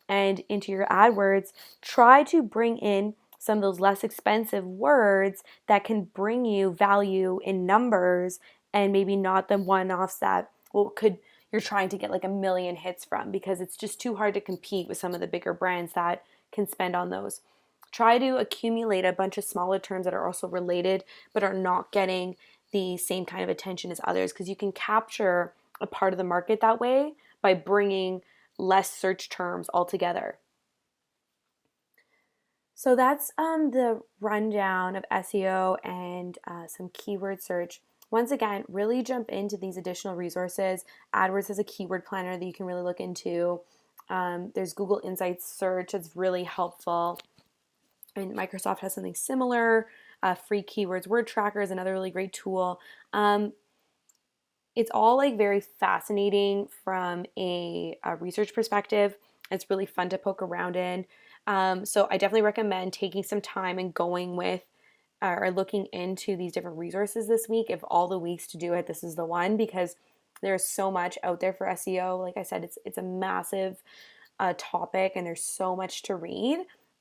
and into your AdWords, try to bring in some of those less expensive words that can bring you value in numbers and maybe not the one-offs that you're trying to get like 1 million hits from, because it's just too hard to compete with some of the bigger brands that can spend on those. Try to accumulate a bunch of smaller terms that are also related but are not getting the same kind of attention as others, because you can capture a part of the market that way by bringing less search terms altogether. So that's the rundown of SEO and some keyword search. Once again, really jump into these additional resources. AdWords has a keyword planner that you can really look into. There's Google Insights search that's really helpful. And Microsoft has something similar. Free Keywords Word Tracker is another really great tool. It's all like very fascinating from a research perspective. It's really fun to poke around in. So I definitely recommend taking some time and going with or looking into these different resources this week. If all the weeks to do it, this is the one, because There's so much out there for SEO. Like I said, it's a massive topic, and there's so much to read,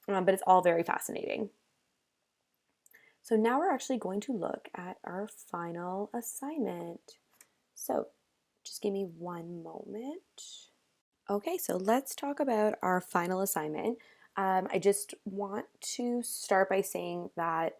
but it's all very fascinating. So now we're actually going to look at our final assignment. So just give me one moment. Okay, so let's talk about our final assignment. I just want to start by saying that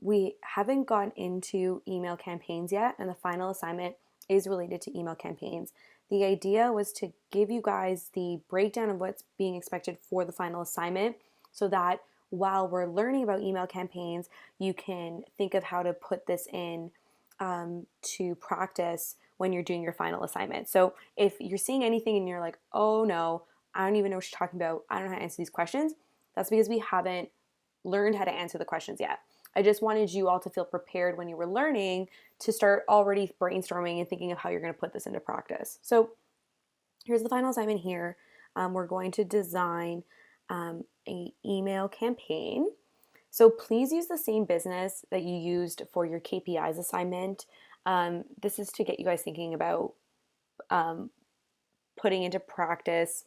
we haven't gone into email campaigns yet, and the final assignment is related to email campaigns. The idea was to give you guys the breakdown of what's being expected for the final assignment so that while we're learning about email campaigns, you can think of how to put this in to practice when you're doing your final assignment. So if you're seeing anything and you're like, oh no, I don't even know what you're talking about, I don't know how to answer these questions, that's because we haven't learned how to answer the questions yet. I just wanted you all to feel prepared when you were learning to start already brainstorming and thinking of how you're going to put this into practice. So here's the final assignment here. We're going to design a email campaign. So please use the same business that you used for your KPIs assignment. This is to get you guys thinking about putting into practice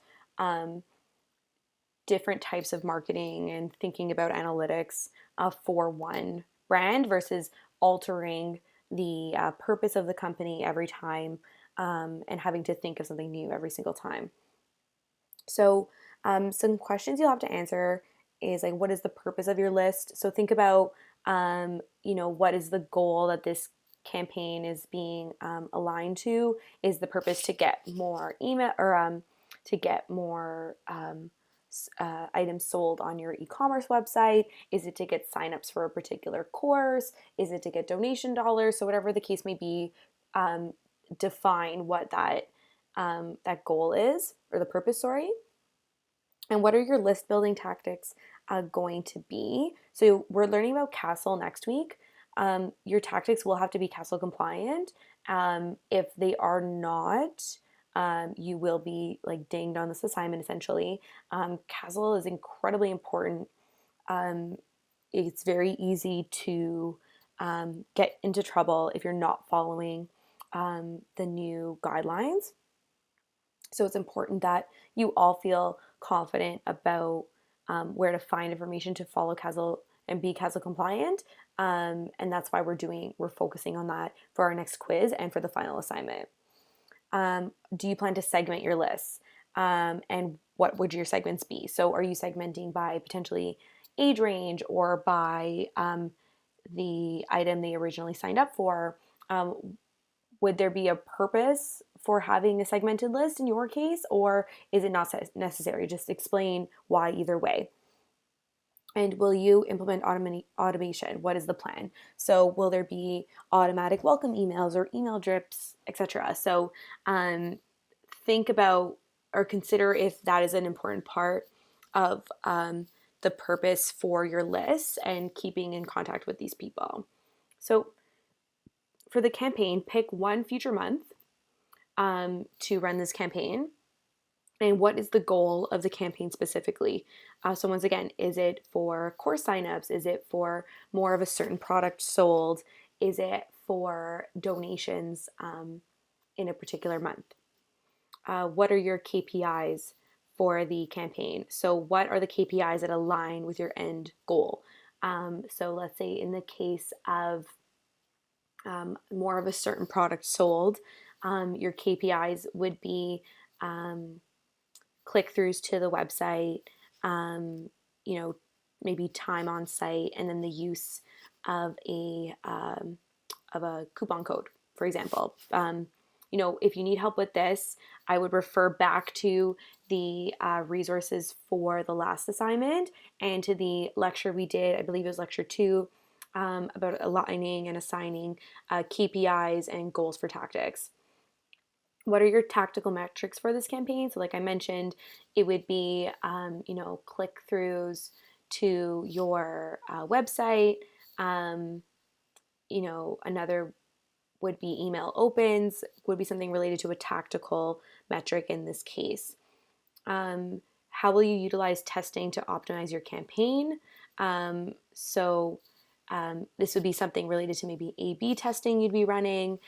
different types of marketing and thinking about analytics for one brand versus altering the purpose of the company every time and having to think of something new every single time. So some questions you'll have to answer is like, what is the purpose of your list? So think about, what is the goal that this campaign is being aligned to? Is the purpose to get more email or to get more items sold on your e-commerce website? Is it to get signups for a particular course? Is it to get donation dollars? So whatever the case may be, define what that goal is, or the purpose, sorry. And what are your list building tactics going to be? So we're learning about Castle next week. Your tactics will have to be Castle compliant. If they are not, you will be like dinged on this assignment essentially. Castle is incredibly important. It's very easy to get into trouble if you're not following the new guidelines. So it's important that you all feel confident about where to find information to follow Castle and be Castle compliant. And that's why we're focusing on that for our next quiz and for the final assignment. Do you plan to segment your lists? And what would your segments be? So are you segmenting by potentially age range or by the item they originally signed up for? Would there be a purpose for having a segmented list in your case, or is it not necessary? Just explain why either way. And will you implement automation? What is the plan? So will there be automatic welcome emails or email drips, etc.? So think about or consider if that is an important part of the purpose for your list and keeping in contact with these people. So for the campaign, pick one future month to run this campaign. And what is the goal of the campaign specifically? So once again, is it for course signups? Is it for more of a certain product sold? Is it for donations in a particular month? What are your KPIs for the campaign? So what are the KPIs that align with your end goal? So let's say in the case of more of a certain product sold, your KPIs would be click-through to the website, maybe time on site, and then the use of a coupon code, for example. If you need help with this, I would refer back to the resources for the last assignment and to the lecture we did, I believe it was lecture 2, about aligning and assigning KPIs and goals for tactics. What are your tactical metrics for this campaign? So like I mentioned, it would be, click-throughs to your website. Another would be email opens, would be something related to a tactical metric in this case. How will you utilize testing to optimize your campaign? This would be something related to maybe A/B testing you'd be running.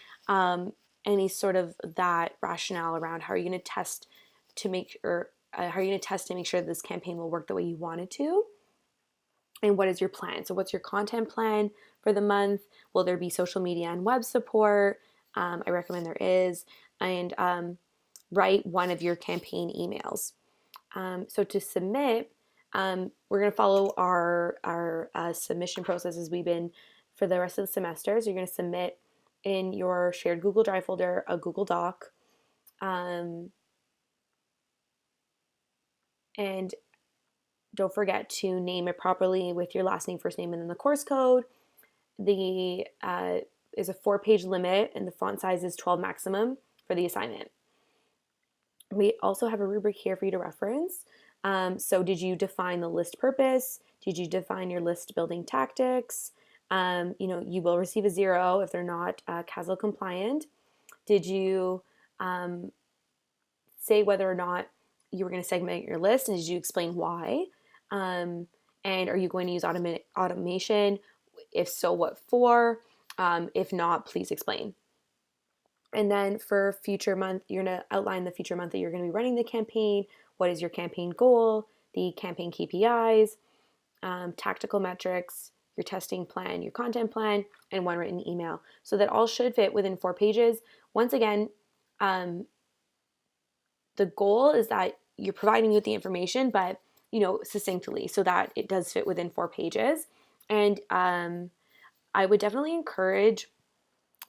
any sort of that rationale around how are you going to test to make or how are you going to test to make sure this campaign will work the way you want it to, and what is your plan? So what's your content plan for the month? Will there be social media and web support? I recommend there is. And write one of your campaign emails. So to submit, we're going to follow our submission process as we've been for the rest of the semester. So you're going to submit in your shared Google Drive folder a Google Doc. And don't forget to name it properly with your last name, first name, and then the course code. The is a 4-page limit, and the font size is 12 maximum for the assignment. We also have a rubric here for you to reference. So did you define the list purpose? Did you define your list building tactics? You will receive a 0 if they're not CASL compliant. Did you say whether or not you were going to segment your list, and did you explain why? And are you going to use automation? If so, what for? If not, please explain. And then for future month, you're going to outline the future month that you're going to be running the campaign. What is your campaign goal? The campaign KPIs, tactical metrics, your testing plan, your content plan, and one written email. So that all should fit within 4 pages. Once again, the goal is that you're providing you with the information, but succinctly, so that it does fit within 4 pages. And I would definitely encourage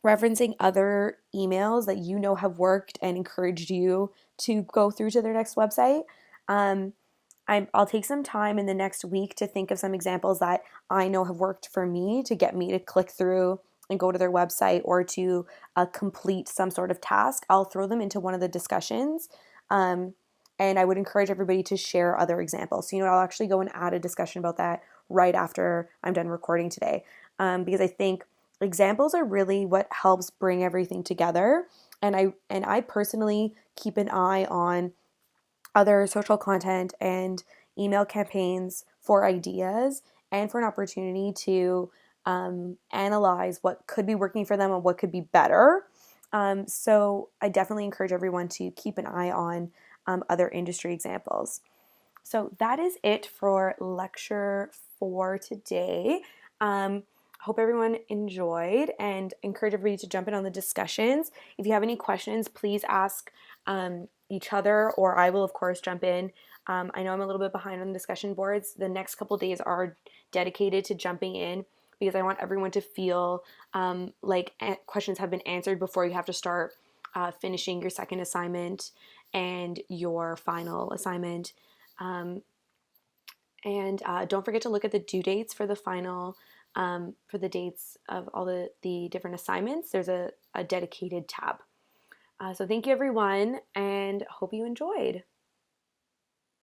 referencing other emails that have worked and encouraged you to go through to their next website. I'll take some time in the next week to think of some examples that I know have worked for me to get me to click through and go to their website or to complete some sort of task. I'll throw them into one of the discussions. And I would encourage everybody to share other examples. So, I'll actually go and add a discussion about that right after I'm done recording today. Because I think examples are really what helps bring everything together. And I personally keep an eye on other social content and email campaigns for ideas and for an opportunity to analyze what could be working for them and what could be better. So I definitely encourage everyone to keep an eye on other industry examples. So that is it for lecture 4 today. Hope everyone enjoyed, and encourage everybody to jump in on the discussions. If you have any questions, please ask each other, or I will, of course, jump in. I know I'm a little bit behind on the discussion boards. The next couple days are dedicated to jumping in because I want everyone to feel like questions have been answered before you have to start finishing your second assignment and your final assignment. And don't forget to look at the due dates for the final, for the dates of all the different assignments. There's a dedicated tab. So thank you, everyone, and hope you enjoyed.